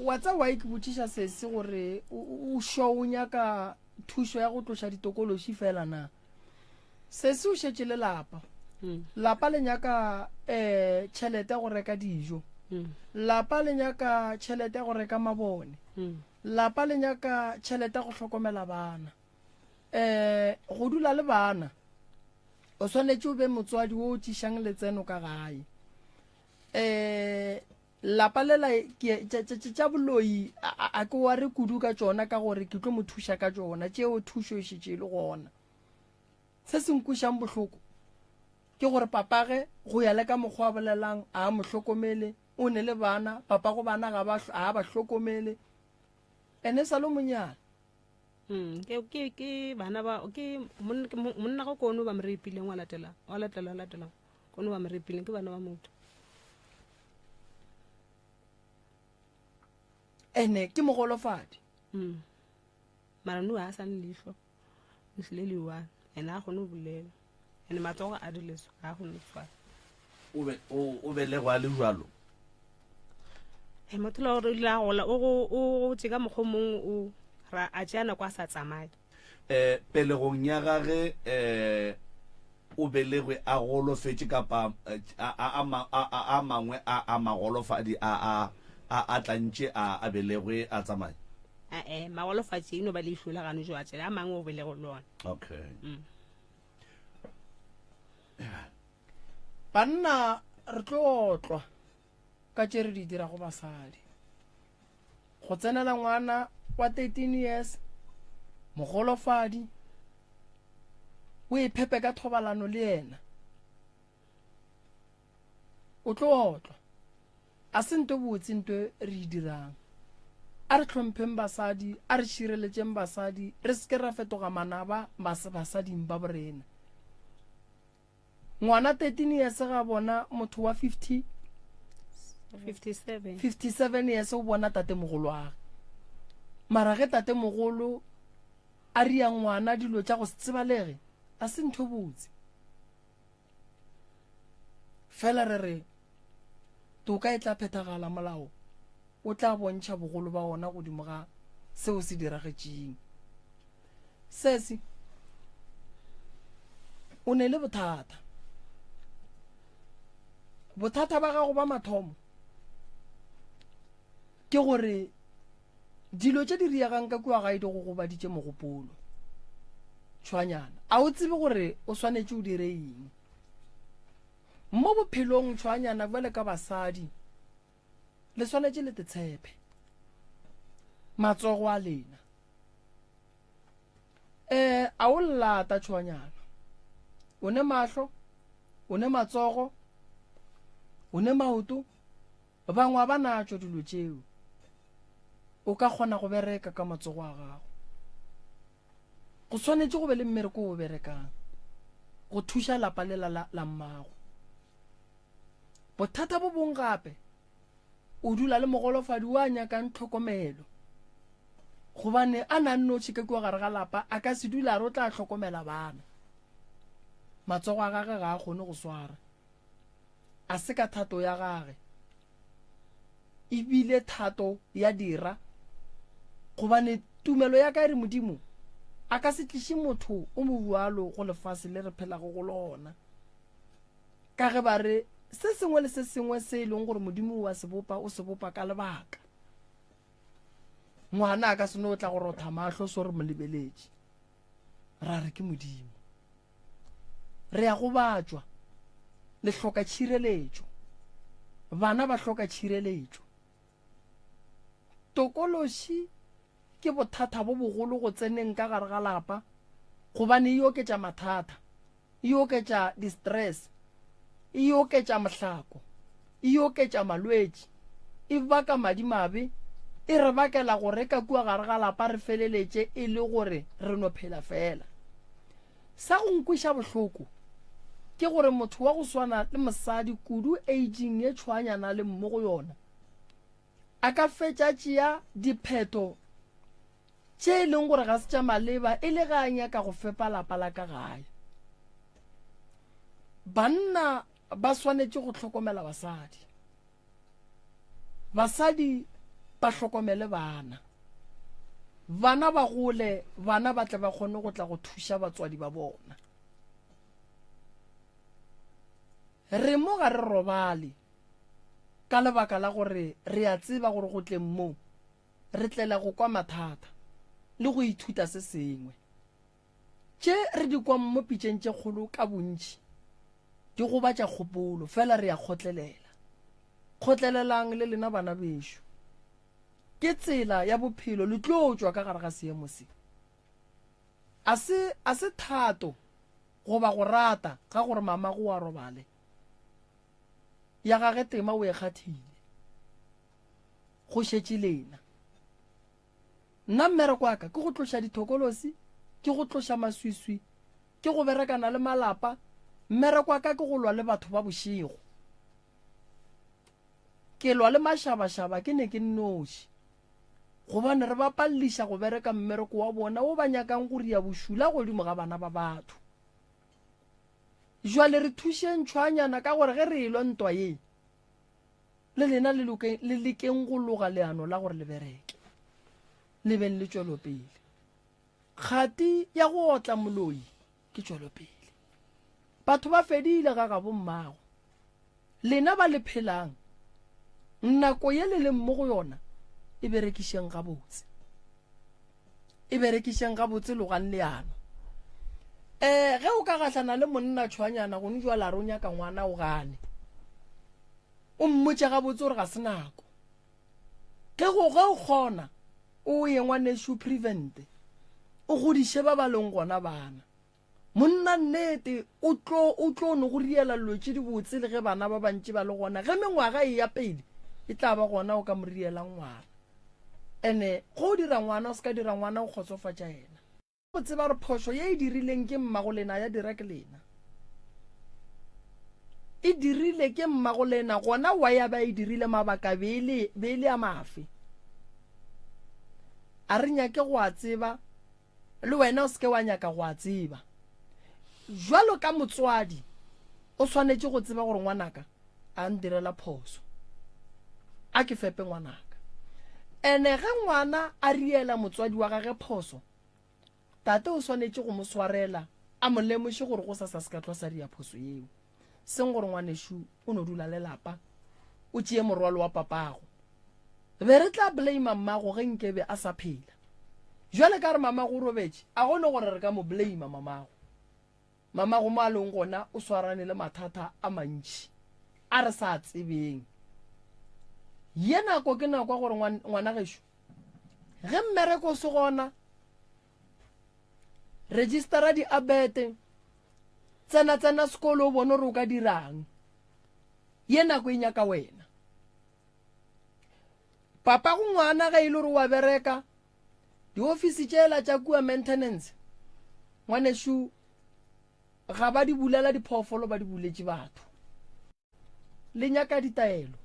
wa tsa wa ke botšiša sese gore o sho o nyaka thušo ya go tloša ditokološi fela na sese o šetše le lapa le nyaka tšhelete go reka dijo lapa le nyaka tšhelete go reka mabone lapa le nyaka tšhelete go hlokomela bana go dula le bana o swanetše o be motswadi o tšišang letseno ka gae lapa lela tša boloi a ke wa re kudu ka tšona ka gore ke tlo mo thuša ka tšona tšeo thušo e šetše le gona se se nkušang bohloko ke gore papage go ya le ka mokgwa a bolelang a mo hlokomele o ne le bana papa go bana ga ba hlokomele ene sa lo monyana ke bana ba ke monna go kono ba mo repileng wa latela kono ba mo repileng ke bana ba motho ene ke mogolofadi mara no a san lihlo le liwa ena a gone bolela ene matsogo a dileso a gone tswa o be le go a le jalo motho lo re la gola o tseka mogomong o ra a tsana kwa sa tsamaya pelegong ya gage o belegwe a golofetse kapa a mangwe a magolofadi a tlantše a belegwe a tsamaya magolofatše eno ba le išola gano jo a tsela a mangwe o belego le ona okay banna re tlo otlwa ka tše re di dira go basadi go tsenela ngwana wa 13 years mogolofadi o iphepe ka thobalano le yena o tlo otlwa a se nto botse nto re e dirang a re tlhompheng basadi a re šireletšeng basadi re se ke ra fetoga manaba basading ba borena ngwana 13 years ga bona motho wa 57 years o bona tate mogolo age mara ge tate mogolo a ria ngwana dilo tša go se tsebalege a se ntho botse fela re toka e tla phethagala molao o tla bontšha bogolo ba ona godimo ga seo se diragetšeng sese o ne le bothata ba gago ba mathomo ke gore dilo tše di riagang ka kua gae di go gobaditše mogopolo tshwanyana a o tsebe gore o swanetše o dire eng mo bophelong tshwanyana bale ka basadi le swanetse le tshepe matsogo a lena a o llata tshwanyana o ne mahlo o ne matsogo o ne maoto bangwe ba natšo dilo tšeo o ka kgona go bereka ka matsogo a gago go swanetse go be le mmereko o berekang go thuša lapa le la mmago bothata bo bong gape o dula le mogolofadi wa nyakang tlhokomelo gobane a na nnotšhi ka kua gare ga lapa a ka se dula re o tla tlhokomela bana matsogo a gage ga a kgone go swara a se ka thato ya gage ebile thato ya dira gobane tumelo ya ka e re modimo a ka se tliše motho o mo bualo go lefase le re phelago go lona ka ge ba re se sengwe le se sengwe se e leng gore modimo wa sebopa o sebopa ka lebaka ngwana a ka se no tla go rotha mahlo so re mo lebeletše ra re ke modimo re ya go batswa le hloka tšhireletšo bana ba hloka tšhireletšo tokološi ke bothata bo bogolo go tseneng ka gare ga lapa gobane e oketša mathata e oketša distress e oketša mohlako e oketša malwetši e baka madimabe e re bakela gore ka kua gare ga lapa re feleletše e le gore re no phela fela sa go nkwiša bohloko ke gore motho wa go swana le mosadi kudu aging e tshwanyana le mmo go yona a ka fetša tšea dipheto tše e leng gore ga se tša maleba e le ga a nyaka go fepa lapa la ka gae banna ba swanetše go tlhokomela basadi ba tlhokomele bana ba gole bana ba tle ba kgone go tla go thuša batswadi ba bona re mo ga re robale ka lebaka la gore re a tseba gore go tleng mo re tlela go kwa mathata le go ithuta se sengwe tše re di kwa mo pitšeng tše kgolo ka bontši di go batša kgopolo fela re ya kgotlelelang le lena bana bešo ke tsela ya bophelo le tlo tšwa ka gare ga seemo se a se thato goba go rata ga gore mama go a robale ya gage tema o e kgathile go šetše lena nna mmereko wa ka ke go tloša dithokolosi ke go tloša maswiswi ke go berekana le malapa mmereko wa ka ke go lwa le batho ba bošego ke lwa le mašabašaba ke ne ke nnoši gobane re ba palliša go bereka mmereko wa bona o ba nyakang go ria bošula godimo ga bana ba batho jwale re thušeng tshwanyana ka gore ge re elwa ntwa ye le lena le lekeng go loga leano la gore le bereke le beng le tšwelopele kgati ya go otla moloi ke tšwelopele batho ba fedile ga gabo mmago lena ba le phelang nako ye le leng mo go yona e berekišeng gabotse logang leano ge o ka gahlana le monna tshwanyana go ne jwala re o nyaka ngwana o gane o mmotse gabotse gore ga se nako ge o kgona o ye ngwaneso prevente o godiše ba leng gona bana monna nnete o tlo no go riela lotše di botse le ge bana ba bantši ba le gona ge mengwaga e ya pele e tla ba gona o ka mo riela ngwana ene go dira ngwana o se ka dira ngwana o kgotsofatša yena go tseba re phošo ye e dirileng ke mmago lena ya dira ke lena e dirile ke mmago lena gona wa ya ba e dirile mabaka beele a mafe a re nyake go a tseba le wena o se ke wa nyaka go a tseba jwalo ka motswadi o swanetše go tseba gore ngwanaka a ndirela phoso a ke fepe ngwanaka ene ge ngwana a riela motswadi wa gage phoso tate o swanetše go mo swarela a mo lemoše gore go sa se ka tlosa ria phoso yeo seng gore ngwanešu o no dula le lapa o tšee morwalo wa papago be re tla blame mmago ge nkebe a sa phela jwale ka re mamago o robetše a gone gore re ka mo blame mamago mama go mo a leng gona o swarane le mathata a mantši a re sa tsebeng ye nako ke nako gore ngwana gešo ge mmereko se gona registera di abete tsena sekolo o bone gore o ka dirang ye nako e nyaka wena papa go ngwana ga ile gore wa bereka di-office tšela tša kua maintenance ngwaneshu ga ba di bulela diphoofolo ba di buletše batho le nyaka ditaelo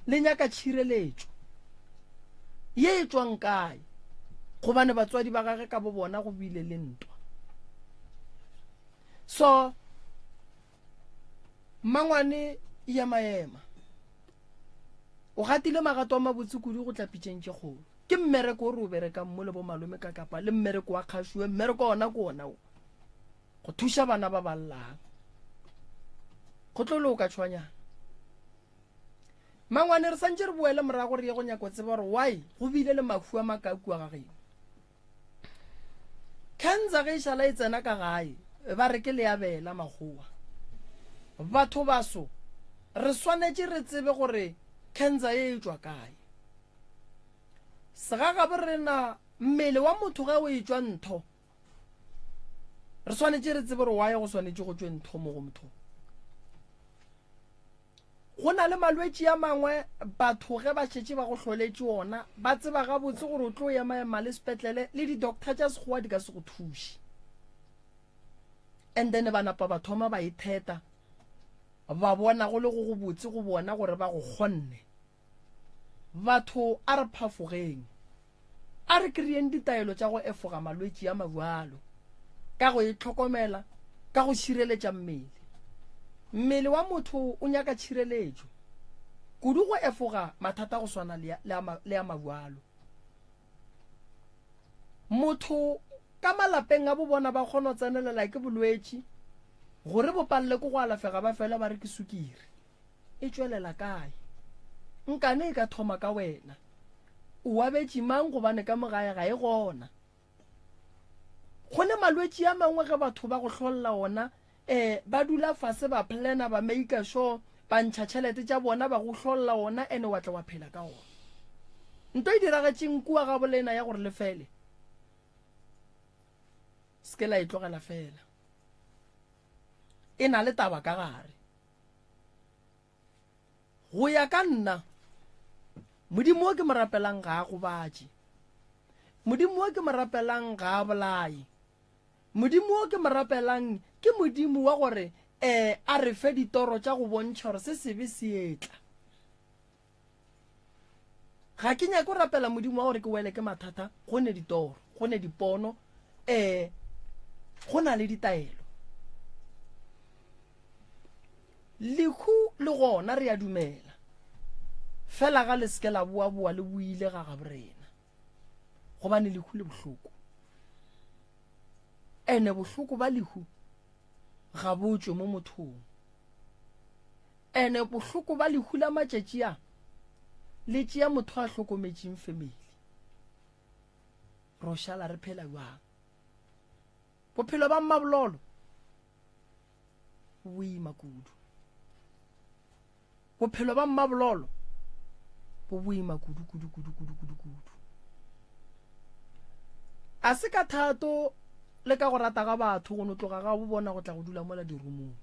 le nyaka tšhireletšo ye e tswang kae gobane batswadi ba gage ka bo bona go bile le ntwa so mangwane ya maema o gatile magato a mabotse kudu go tlapitšeng tše kgolo ke mmereko o re o berekang mo le bo malome ka kapa le mmereko wa kgašwe mmereko ona ko ona go thuša bana ba ballang go tlo le o ka tshwanyana mangwane re santse re boele morago re ye go nyako tseba gore why go bile le mafu a makaku a gageno cancer ge e šala e tsena ka gae ba re ke le abela magoa batho baso re swanetše re tsebe gore cancer e tswa kae segagabe rena mmele wa motho ge o e tswa ntho re swanetše re tsebe gore why go swanetše go tswe ntho mo go motho go na le malwetši a mangwe batho ge ba šetše ba go hloletše ona ba tseba gabotse gore o tlo ema le sepetlele le di-doctor tša sekgowa di ka se go thuše and then ba napa ba thoma ba itheta ba bona go le go botse go bona gore ba go kgonne batho a re phafogeng a re kry-eng ditaelo tša go efoga malwetši a mabjalo ka go itlhokomela ka go šireletša mmele wa motho o nyaka tšhireletšo kudu go efoga mathata go swana le a mabjalo motho ka malapeng a bo bona ba kgona go tsenelela ke bolwetši gore bopalele ko go alafega ba fela ba re ke sukiri e tswelela kae nkane e ka thoma ka wena o abetše mang gobane ka mogae ga e gona go ne malwetši a mangwe ge batho ba go hlolola ona ba dula fase ba plana ba make sure ba ntšha tšhelete tša bona ba go hlolola ona ene wa tla wa phela ka ona nto e diragetšeng kua ga bolena ya gore lefele seke la e tlogela fela e na le taba ka gare go ya ka nna modimo o ke mo rapelang ga a gobatše modimo o ke mo rapelang ga a bolaye modimo o ke mo rapelang ke modimo wa gore a re fe ditoro tša go bontšha gore se sebe se etla ga ke nyake go rapela modimo wa gore ke wele ke mathata go ne ditoro go ne dipono go na le ditaelo lehu le gona re a dumela fela ga le seke la boa le buile ga gaborena gobane lehu le bohloko ene bohloko ba lehu ga botswe mo mothong ene bohloko ba lehu la matšatši a le tšea motho a hlokometšeng family ro šala re phela jwang bophelo ba mmabololo boima kudu bophelo ba mmabololo bo boima kudu a se ka thato le ka go rata ga batho go notloga ga bo bona go tla go dula mola dirumong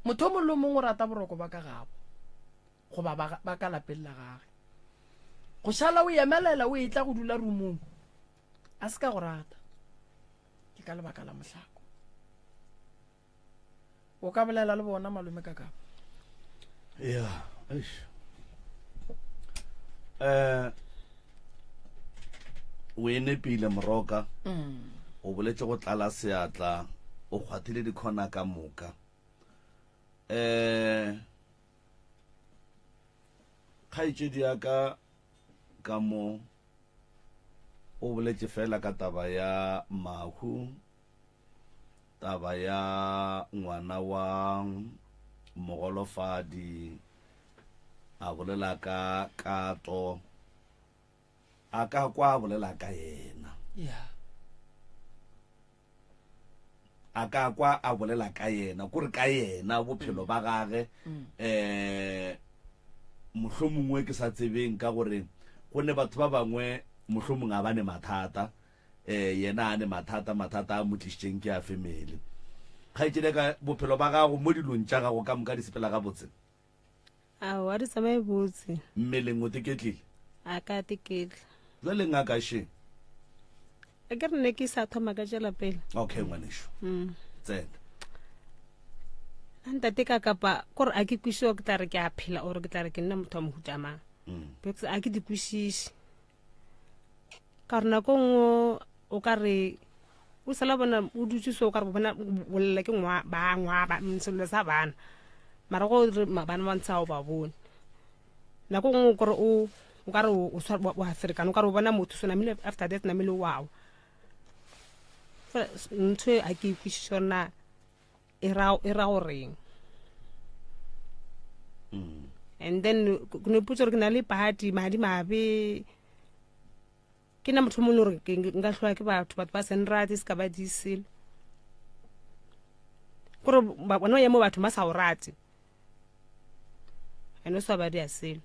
motho mo lo mongwe o rata boroko ba ka gabo go ba ka lapeng la gage go šala o emelela o e tla go dula rumong a se ka go rata ke ka lebaka la mohlako o ka bolela le bona malome ka kapa yeah o enepile moroka o boletse go tlala seatla o kgwathile dikhona ka moka kgaetšedi ya ka mo o boletse fela ka taba ya mahu taba ya ngwana wa mogolofadi a bolela ka kato a ka kwa bolela ka yena a ka kwa a bolela ka yena kore ka yena bophelo ba gage mohlomongwe ke sa tsebeng ka gore go ne batho ba bangwe mohlomong a bane mathata yena a ne mathata a motlišitšeng ke a family ga itsele ka bophelo ba gago mo dilong tša gago ka moka di sepela ga botse wa di tsamaye botse mmeleng o teketlile a ka teketla jwale ngaka she a ke re ne ke sa thoma ka tšela pele okay ngwanesho tsena ntate ka kapa kore a ke kwišiwa ke tla re ke a phela ore ke tla re ke nna motho wa mohutamang because a ke di kwišiše ka re nako nngwe o ka re o sala bona o dutse so o ka re bona bolela ke ba selo sa bana mara go re bana ba ntse o ba bone nako nngwe kore o ka re o wa African o ka re o bona motho so namile after that namile wow ntho a ke kwišiša na e ra goreng and then ke ne putso re ke na le party madi mabe ke na motho mo le re nka hlwa ke batho ba senrati se ka ba disile kore ba bona ya mo batho ba sa o rate eno so ba di asile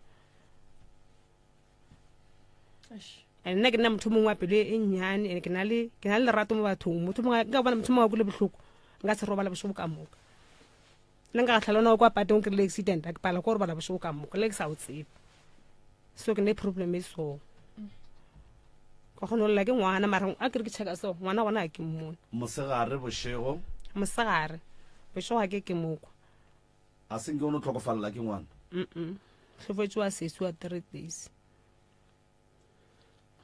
and nna ke nna motho mongwe wa pele e nnyane ke na le lerato mo bathong motho mongwe ka bona motho mongwe wa kule bohloko nka se robala bošego ka moka le nka tlhalona kwa pateng ke le accident a ke pala go robala bošego ka moka le ke sa o tsebe so ke ne problem e so ka go nolla ke ngwana mara a ke re ke cheka so ngwana gona ke mmone mosegare bošego bošego ke mokwa a seng ke o no tlhokofalela ke ngwana hlofetse wa sesi wa 3 days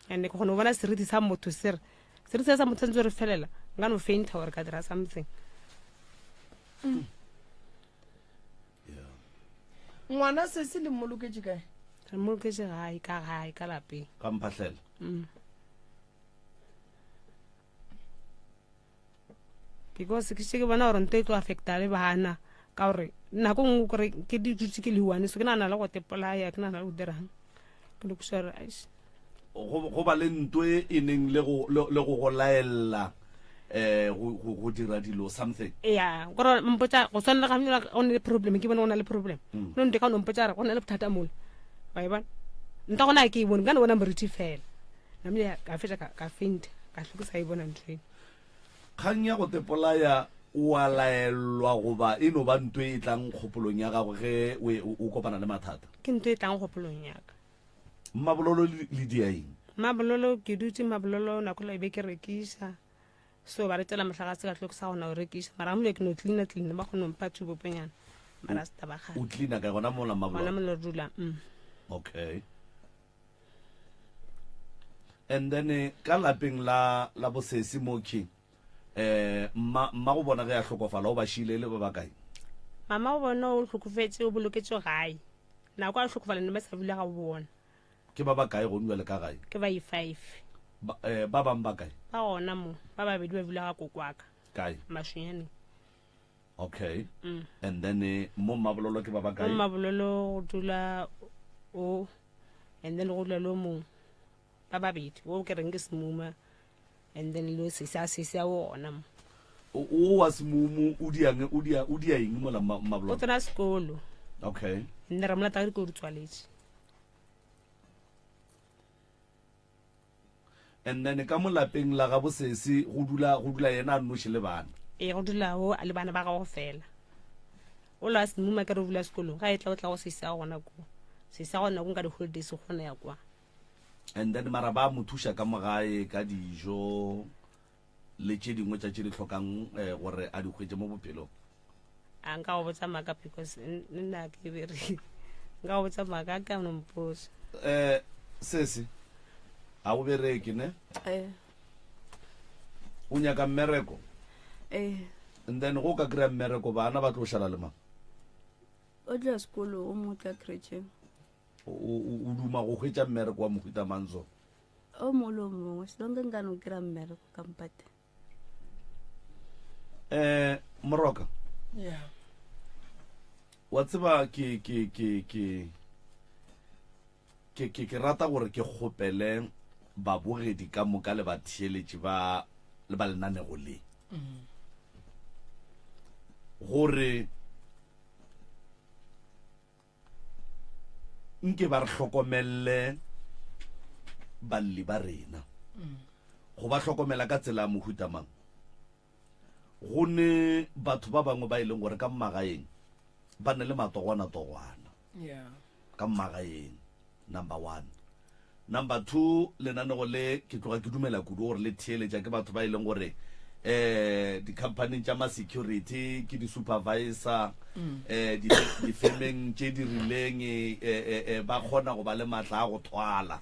and ke gona bona seriti sa motho seriti sa motho ntse re felela nga no fainta or ka dira something ngwana se se le moloketse kae re moloketse gae ka lapeng ka mphatlhela because ke se ke bona gore nte e tlo affecta le bana ka gore nako nngwe kore ke di dutse ke le one so ke nana le go tepolaya ke nana le go dirang ke le kusore go ba le ntwe e neng le go laela go dira dilo something ya gore mpotsa go tshwanela ga mela o ne le problem ke bona o na le problem no nte ka no mpotsa go na le bothata mole ba e bona nta gona ke e bone ka no bona moriti fela na mele ka fetsa ka faint ka hlokisa e bona ntwe kgang ya go tepolaya o a laelwa goba e no ba ntwe e tlang kgopolong ya gago ge o kopana le mathata ke ntwe e tlang kgopolong ya ka mabololo le diaing mabololo ke dutse mabololo nako la be ke rekisa so ba re tsela mohlagase ka tlhoko sa gona o rekisa mara mo le ke no clean ba go no mpa thubo penyana mara sta ba ga o clean ka gona mo la mabololo gona mo le dula okay and then ka lapeng la bosesi mo king mma go bona ge ya hlokofala o ba shile le ba kae mama o bona o hlokofetse o boloketse gae nako a hlokofala ne ba sa bula ga o bona ke ba kae go nwa le ka gae ke ba i5 ba bang ba kae ba ona mo ba babedi ba bula ga kokwaka kae mashunyane okay and then mo mabololo ke ba kae mo mabololo go dula o and then go dula lo mo ba babedi o ke reng ke semuma and then lo se sa o ona mo o wa semumu o dia eng mo la mabololo o tsena sekolo okay nne ra mla ta ke go tswaletse and then ka mo lapeng la ga bosesi go dula yena a nnoši le bana go dula o a le bana ba ga go fela o la semuma ke re bula sekolo ga e tla go se sa gona go nka di holidays gona ya kwa and then mara ba mo thuša ka mogae ka dijo le tše dingwe tša tše di tlhokang gore a di hwetse mo bophelong a nka go botsa maka because nna ke bere nka go botsa maka ka no mposa sesi a o bereke ne o nyaka mmereko and then go ka kry-a mmereko bana ba tlo šala le mang o tla sekolo o mo tla kretšeng o duma go hwetša mmereko wa mohuta manzo o molo mongwe selonke nka no kry-a mmereko kampate moroka wa tseba ke rata gore ke kgopele babogedi ka moka le batheeletši ba le ba lenanego le gore nke ba re hlokomelle balli ba rena go ba hlokomela ka tsela ya mohutamang go ne batho ba bangwe ba ileng gore ka mmagaeng ba ne le matogwana ka mmagaeng, number 1. Number 2, lenanego le ke tloga ke dumela kudu gore le theeletša ke batho ba ileng gore di-company tša ma-security ke di-supervisor di-firmeng tše di rileng ba kgona go ba le maatla a go thwala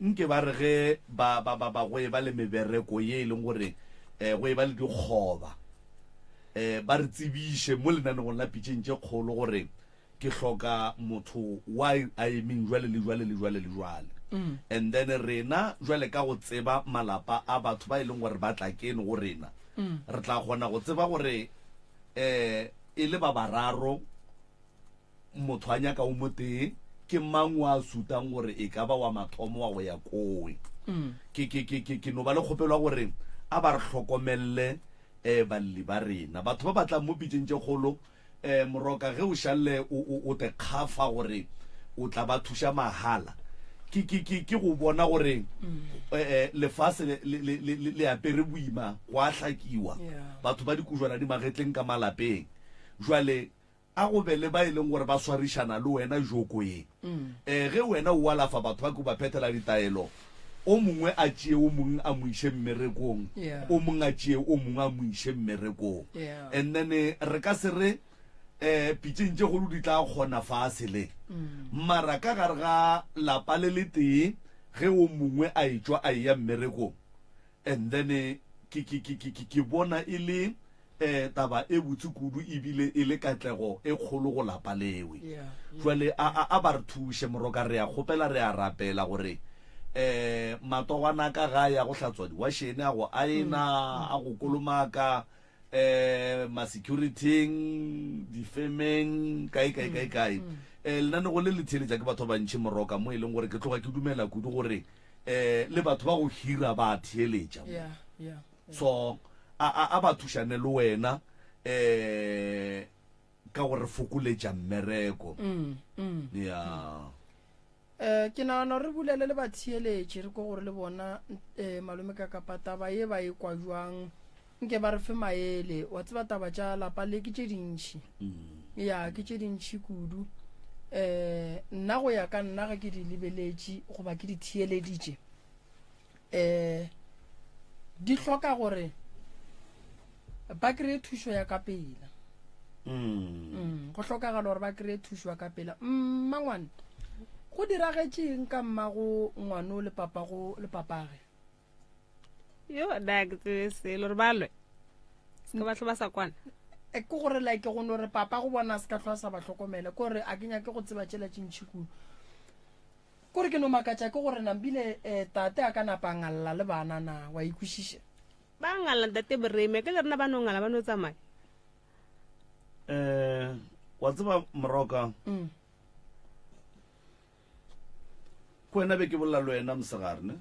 nke ba re ge ba go e ba le mebereko ye e leng gore go e ba le dikgoba ba re tsebiše mo lenanegong la pitšeng tše kgolo gore ke hloka motho wa a emeng jwale le jwale le jwale le jwale and then rena jwale ka go tseba malapa a batho ba e leng gore ba tla kene go rena re tla kgona go tseba gore e le ba bararo motho a nyaka o mo teng ke mang wa sutang gore e ka ba wa mathomo wa go ya kowe ke no ba le kgopelwa gore a ba re hlokomelle balli ba rena batho ba batlang mo pitšeng tše kgolo moroka ge o šalle o te kgafa gore o tla ba thuša mahala ke go bona gore lefase le apere boima go a hlakiwa batho ba dikujwana di magetleng ka malapeng jwale a go be le ba e leng gore ba swarišana le wena joko ye ge wena o alafa batho ba ke ba phethela ditaelo o mongwe a tšee o mongwe a mo iše mmerekong o mongwe a tšee o mongwe a mo iše mmerekong and then re ka se re pitšeng tše golo di tla kgona fase le mara ka gare ga lapa le le tee ge o mongwe a etšwa a eya mmerekong and then ke bona e le taba e botse kudu ebile e le katlego e kgolo go lapa lewe jwale a ba re thuše moroka re a kgopela re a rapela gore matogwana ka ga ya go hlatswa diwašene a go aena a go kolomaka ma-securityng difemeng kae lenanego le le theeletša ke batho ba bantšhi moroka mo e leng gore ke tloga ke dumela kudu gore le batho ba go hira ba theeletša so a ba thušane le wena ka gore fokoletša mmereko ke nagana re bulele le batheeletše re ko gore le bona malome ka kapataba ye ba e kwa jwang nke ba re fe maele wa tseba taba tša lapa le ke tše dintšhi ke tše dintšhi kudu nna go ya ka nna ga ke di lebeletše goba ke di theeleditše di hloka gore ba kry-e thušo ya ka pela go hlokagala gore ba kry-e thušo ya ka pela mmangwane go diragetšeng ka mmago ngwano le papage yo da ke se lo re balwe se ka batho ba sa kwana ke gore like go no re papa go bona se ka tlhwa sa ba hlokomela ko re a kenya ke go tseba tšela tšintšhikuno ko re ke no makatša ke gore nambile tate a ka napa ngalla le bana na wa ikwešiša ba ngalla tate bereme ke le rena ba no ngala ba no tsamaya wa tseba moroka ko wena be ke bolela le wena mosegare ne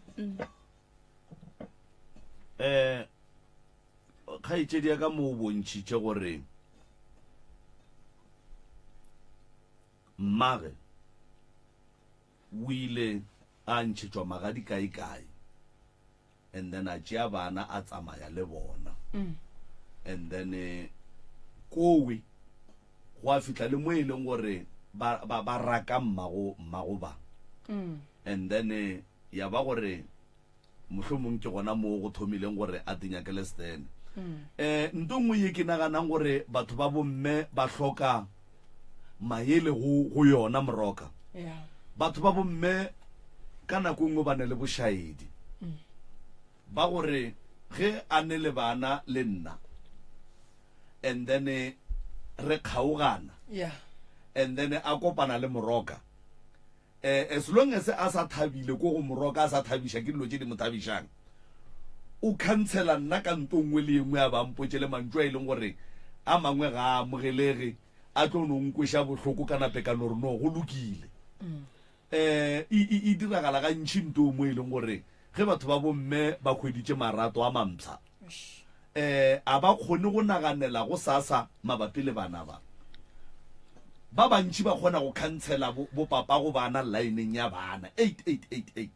kgaetšedi ya ka mo o bontšhitše gore mmage o ile a ntšhetšwa magadi kae and then a tšea bana a tsamaya le bona and then kowe go a fitla le mo e leng gore ba raka mmago ba and then ya ba gore mohlomong ke gona mo go thomileng gore a tinyakele stene nto ngwe ye ke naganang gore batho ba bomme ba hloka maele go yona moroka batho ba bomme ka nako nngwe ba ne le bošaedi ba gore ge a ne le bana le nna and then re kgaogana and then a kopana le moroka as long as a sa thabile ko go moroka a sa thabiša ke dilo tše di mo thabišang o cancela nna ka nto nngwe le engwe a bampotše le mantšu a e leng gore a mangwe ga a amogelege a tlo no nkweša bohloko ka napekano gore no go lokile e diragala ga ntšhi nto mo e leng gore ge batho ba bomme ba kgweditše marato a mampša a ba kgone go naganela go sasa mabapi le bana ba bantši ba kgona go cancela bo papa go bana lineng ya bana 8888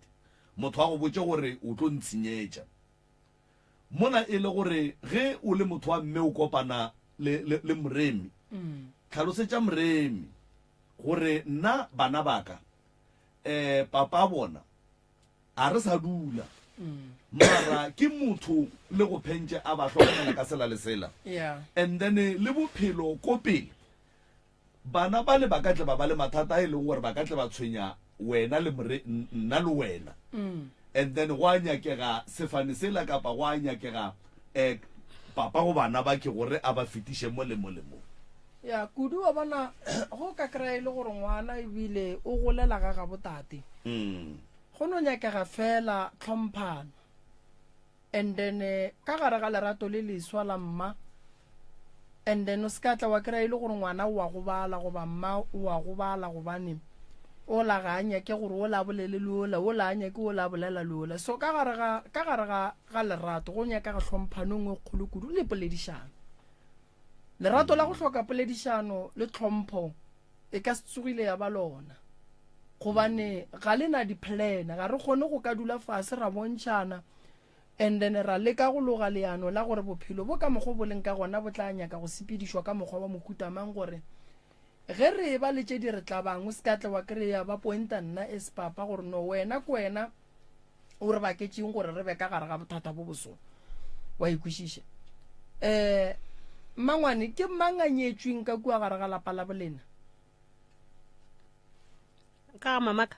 motho wa go botse gore o tlo ntshenyetša mona e le gore ge o le motho wa mme o kopana le moremi tlhalosetša moremi gore nna bana baka papa bona a re sa dula mara ke motho le go phentše a ba hlokomela ka sela le sela and then le bophelo ko pele bana ba le bakatle ba le mathata e leng gore bakatle ba tshwenya wena le nna le wena and then go a nyakega sefane sela kapa go a nyakega papa go bana ba ke gore a ba fetiše mo le mo ya kudu wa bona go ka kry le gore ngwana ebile o golela ga botate go no nyakega fela tlhomphano and then ka gare ga lerato le leswa la mma and then o ska tla wa kry le gore ngwana wa go bala go ba mma wa go bala go bane o la ga nyake gore o la bolele lola o la nyake o la bolela lola so ka gare ga lerato go nyaka ga tlhomphano ngwe kgolo kudu le poledišano lerato la go hloka poledišano le tlhompho e ka se tsogile ya ba lona gobane ga le na di-plan ga re kgone go ka dula fase ra bontšhana and then ra leka go loga leano la gore bophelo bo ka mokgwa bo leng ka gona bo tla nyaka go sepedišwa ka mokgwa wa mokutamang gore ge re ba le tše di re tlabang o se ka tle wa kry-a ba pointa nna as papa gore no wena ko wena o re baketšeng gore re be ka gare ga bothata bo bosone wa ikwešiša mmangwane ke mang a nyetsweng ka kua gare ga lapa la bolena ka mamaka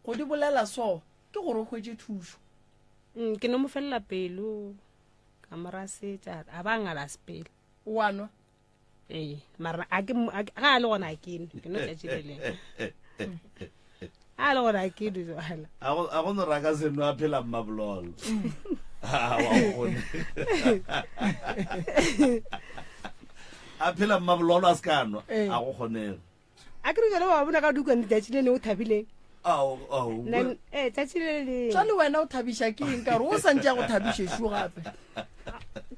go di bolela so ke gore o hwetse thušo ke no mo felela pelo ka morasetša a ba ngala sepele wanwa mara ga a le gona ke no tšatšileleng a le gona ke dijala a go no raka seno a phela mmabololo a phela mmabololo a se ka nwa a go kgonega a ke re jalo wa bona ka dukwane tšatšilele o thabileng jale wena o thabiša ke eng kare o santse ya go thabišešo gape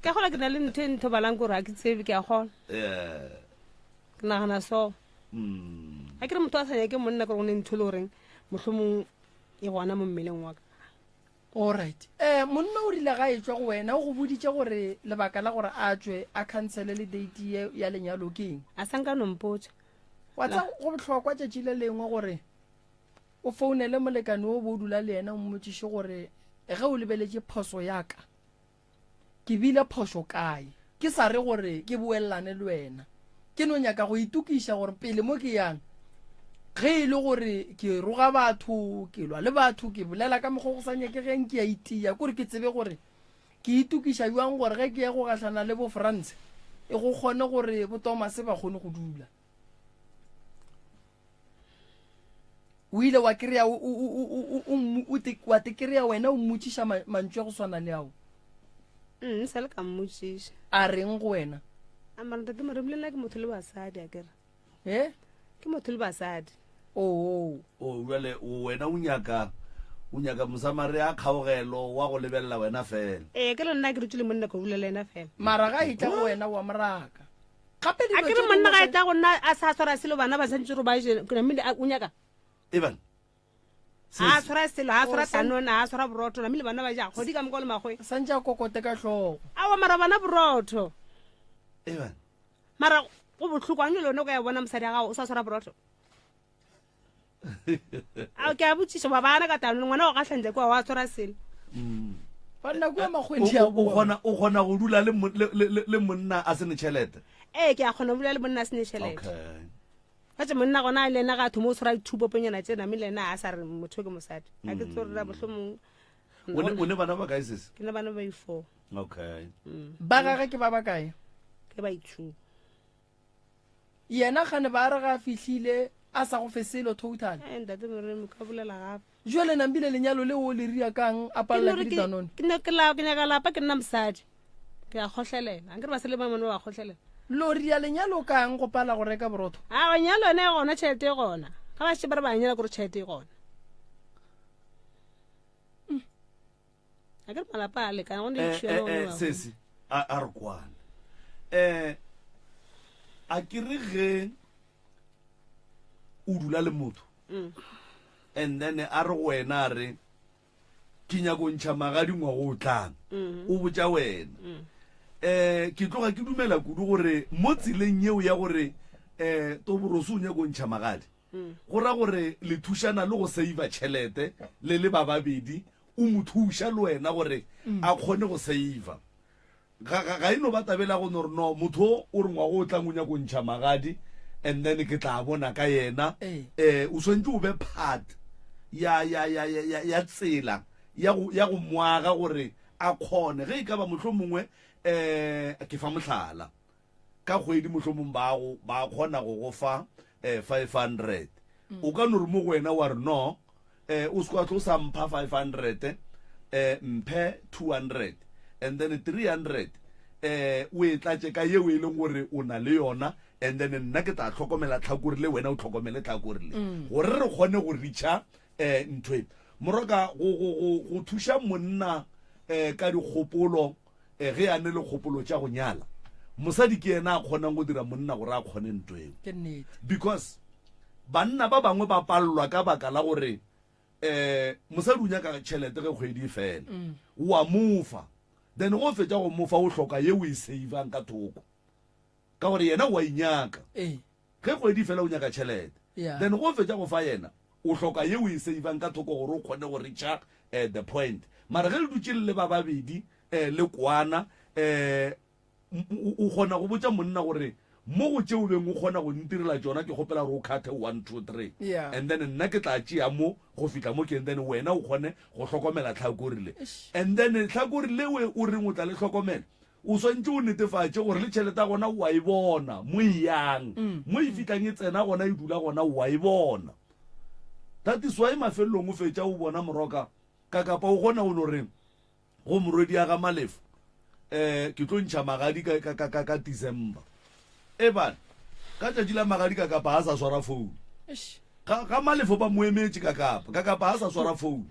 ka gola ke na le ntho balang kore a ke tsebe ke a kgona ke nagana so a ke re motho a sanya ke monna kore go ne ntho le goreng mohlomong e gona mo mmeleng wa ka alright monna o rile ga e tswa go wena o go boditše gore lebaka la gore a tswe a cancele le date ya lenyalo ke eng a sanka nompotsa wa tsa go botlhokwa tšatši le lengwe gore o founele molekane o bo dula le yena o mmotšiše gore ge o lebeletše phoso yaka ke bile phoso kae ke sa re gore ke boelelane le wena ke no nyaka go itukiša gore pele mo ke yang ge e le gore ke roga batho ke lwa le batho ke bolela ka mokgwa go sa nyakegeng ke a itia kore ke tsebe gore ke itukiša jwang gore ge ke ya go gahlana le bo France e go kgone gore bo Thomas ba kgone go dula o ile wa kry-a wa te kry-a wena o mmotšiša mantšu ya go swana le ao sa le ka mmotšiša a reng go wena amarantate mare bolela ke motho le basadi a kere ke motho le basadi jale wena o nyaka mosamare a kgaogelo wa go lebelela wena fela ke le nna ke rutile monna ko bolela ena fela mara ga itla go wena wa moraka gape a ke re monna ga etla go nna a sa tshwara selo bana ba santse go ba je ke namile o nyaka Evan a tshwara selo a tshwara tanona a tshwara borotho namile bana ba ja godi ka mokolo magwe santse a kokote ka tlhogo a wa mara bana borotho Evan mara go botlhoko a nne lone go ya bona mosadi a gago o sa tshwara borotho a ke a botšiša ba bana ka tano ngwana o gatlhantle kwa wa tshwara selo banna kua makgwendi a o kgona go dula le monna a sene tšhelete ke a kgona go dula le monna a sene tšhelete batse monna gona le ena ga thomo o tshwara dithupopenyana tse name le ena a sa re motho ke mosadi a ke tsorela bohlomong o ne bana ba kae sese ke ne bana ba i4 ba gage ke ba ba kae ke ba i2 yena gane ba re ga fihlile a sa go feselo total ntate moremi ka bolela gape jwale nambile lenyalo le o le ria kang a palela ke ditanone ke nyaka lapa ke nna mosadi ke a kgohlelela ankere ba se le mamane ba kgohlelela lo ria lenyalo kang go pala go reka borotho a banyalo ene gona tšhelete e gona ga ba shebara ba nyala gore tšhelete e gona a ke malapa a lekana go ne sesi a re kwane a ke re ge o dula le motho and then a re wena a re ke nyako ntšha magadi ngwago o tlang o botsa wena ke tloga ke dumela kudu gore mo tseleng yeo ya gore toboroso o nyako ntšha magadi go ra gore le thušana le go save tšhelete le ba babedi o mo thuša le wena gore a kgone go save ga eno ba tabela go no re no motho o re ngwago o tlang o nyako ntšha magadi and then ke tla bona ka yena o swantse o be part ya tsela ya go moaga gore a kgone ge e ka ba motlho mongwe ke fa mohlala ka kgwedi motlho mongwe ba kgona go go fa 500 o ka no re mo go wena wa re no o se kwa tlo sa mpha 500 mphe 200 and then 300 o e tlatse ka yeo e leng gore o na le yona and then nna ke tla tlhokomela tlhakorile wena o tlhokomele tlhakorile gore re kgone go reacha ntwe moroka go thuša monna ka dikgopolo ge a ne le kgopolo tša go nyala mosadi ke yena a kgonang go dira monna gore a kgone ntweo because banna ba bangwe ba pallwa ka baka la gore mosadi o nyaka tšhelete ge kgwedi fela wa mofa then go fetša go mofa o hloka ye o e savang ka thoko ka gore yena wa inyaka ge kgwedi fela o nyaka tšhelete then go fetša go fa yena o hloka ye o e savang ka thoko gore o kgone go reacha the point mara ge le dutse le ba babedi le kwana o kgona go botsa monna gore mo go tšeo beng o kgona go ntirela tsona ke kgopela gore o kgathe 1 2 3 and then nna ke tla tšea mo go fitlha mo ke then wena o kgone go hlokomela tlhakorile and then tlhakorile o reng o tla le hlokomela o swantse o netefatše gore le tšhelete gona wa e bona mo e yang mo e fitlhang e tsena gona e dula gona wa e bona that is why mafelelong o fetša o bona moroka ka kapa o kgona o no re go morwedi ya ga malefo ke tlo ntšha magadi ka December bana ka tšatši la magadi ka kapa a sa swara founu ka malefo ba moemetše ka kapa a sa swara founu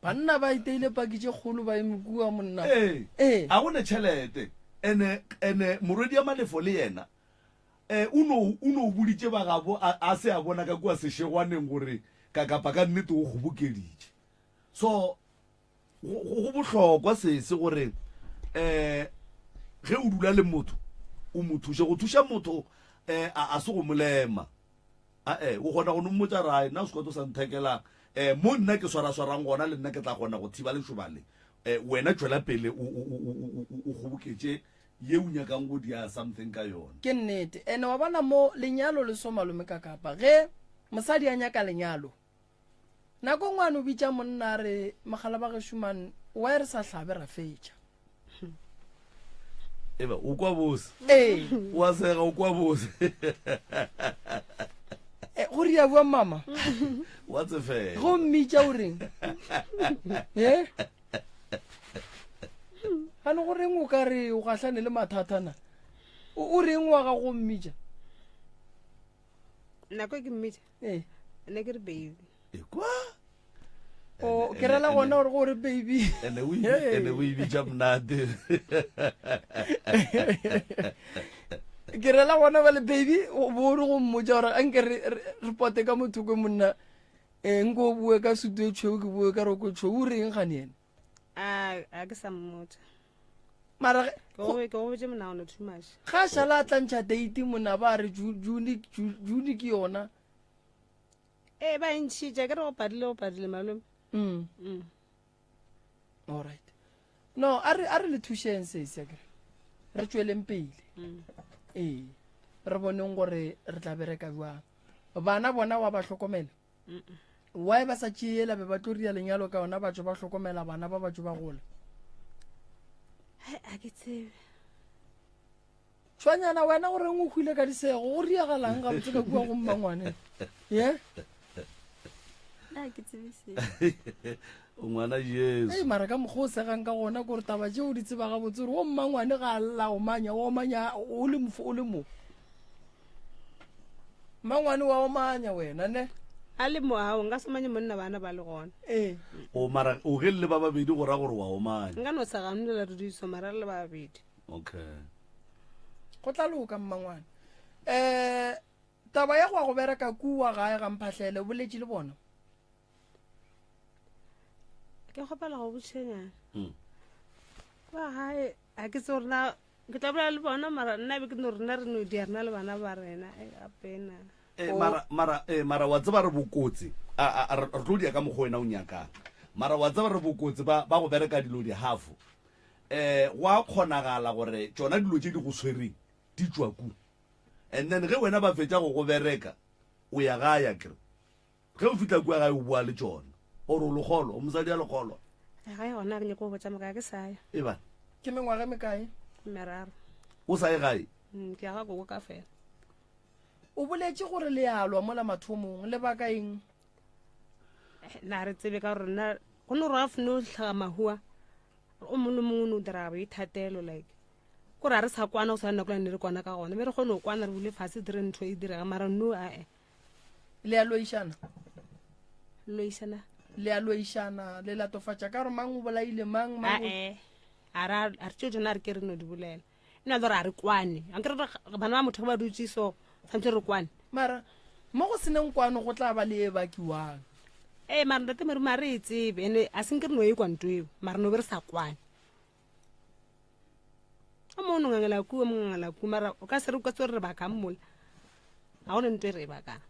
banna ba iteile paki tše kgolo ba emokua monna a gone tšhelete ene morwedi ya malefo le yena o no boditše bagabo a se a bona ka kua sešegwaneng gore ka kapa ka nnete o kgobokeditše so go bohlokwa se gore ge o dula le motho o mo thuše go thuša motho a se go molema o kgona go nomotša rae nna o sekwato sa nthekela mo nna ke swara-swarang gona le nna ke tla kgona go thiba lešobale wena tšwela pele o kgoboketše ye o nyakang go dia something ka yona ke nnete ene wa bona mo lenyalo le so malome ka kapa ge mosadi a nyaka lenyalo nako ngwane o bitša monna re magala ba ge shumane wa re sa hlabe ra fetša eba o kwa bose wa sega o kwa bose go ria bua mama wa tsefela go mmitša o reng gane go reng o ka re o gahlane le mathatana o reng wa ga go mmitša nako ke mmitša ne ke re baby kwa o ke rela gona gore gore baby ene o ibitša mnate ke rela gona ba le baby bore go mmotša gore anke re pote ka mothoko monna nke o bue ka suto e tšhweo ke bue ka roko tšhweo o reng gane ene a ke sa mmotša mara ke go botse monagono too much ga šala a tlantšha date monna ba re june ke yona ba ntšhitša ke re go padile malome alright no a re le thušeng sese kere re tšweleng pele re boneng gore re tla bereka jwang bana bona wa ba hlokomela why ba sa tšeela be ba tlo ria lenyalo ka ona batho ba hlokomela bana ba batho ba gola a ke tsebe tshwanyana wena gore o hwile ka disego go riagalang ga botse ka kua go mmangwane o ngwana jesu mara ka mokgwa o segang ka gona kore taba tšeo di tseba gabotse gore o mmangwane ga a lla o manya o le mo mmangwane wa omanya wena ne a le moao nka somanye monna bana ba le gona o mara o ge le ba babedi go ra gore wa omanya nka no sa ganela re diso mara le ba babedi okay go tla loka mmangwana taba ya go bereka kua gae ga mphatlhele boletše le bona ke kgopela go botšhenyana ba gae a ke tse gorena ke tla bolela le bona mara nna be ke no rena re no dia rena le bana ba rena apena mara wa tseba re bokotsi re tlo dia ka mokgwa wena o nyakang mara wa tseba re bokotsi ba go bereka dilo di hafu go a kgonagala gore tsona dilo tse di go tshwereng di tswa ku and then ge wena ba fetša go bereka o ya gaya kere ge o fitlha kua gae o bua le tsona gore o legolo o mosadi a legolo ga e gona ke nyako go botsa maka ke saya e bana ke mengwaga mekae meraro o sa e gae ke ya ga koko ka fela o boletše gore le alwa mola mathomong le baka eng na re tsebe ka gore nna go ne gore a fone o tlhaga mahua o mongwe mongwe ne o dira boithatelo like kore a re sa kwana go sa nako ne re kwana ka gona be re kgone go kwana re bule fase dire ntho e direga mara no ae le a loišana le a loišana le latofatša ka gore mang o bolaile mang a re tšeo tsona re ke re no di bolela ena le gore a re kwane ankere bana ba motho ba dutse so tshwanetse re kwane mara mo go seneng kwano go tla ba le e bakiwang mara ntate mere mare e tsebe ene a senke re no e kwanto eo mara no be re sa kwane a mo no ngangela ku mara o ka se re ka tsore re bakang mola ga go ne nto e re e bakang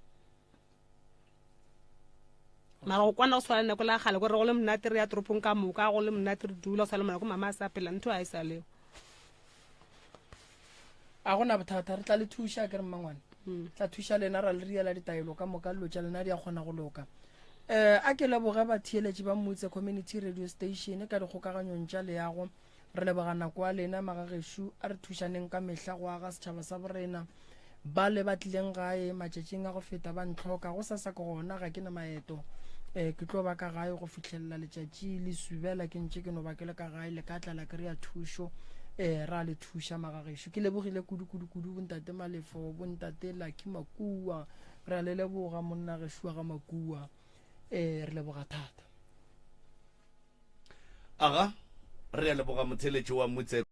mara go kwana go swala nako la gale gore go le mnate re ya toropong ka moka go le mnate re dula go sa le mona ko mama a sa pela ntho a e sa leo a gona bothata re tla le thuša ke re mmangwane tla thuša lena ra le riela ditaelo ka moka lelo tša lena di a kgona go loka a ke leboge batheeletši ba mmutse community radio station ka dikgokaganyong tša leago re leboga nako ya lena magagešo a re thušaneng ka mehla go aga setšhaba sa borena ba le batlileng gae matšatšing a go feta ba ntlhoka go sasa ke gona ga ke na maeto ke tlo ba ka gae go fitlhelela letšatši le subela ke ntše ke no ba ke le ka gae le ka tlala ke re ya thušo ra le thuša magagešo ke lebogile kudu bontate malefo bontate laki makua re a le leboga monna gešo ga makua re leboga thata aga re a leboga motheletši wa motse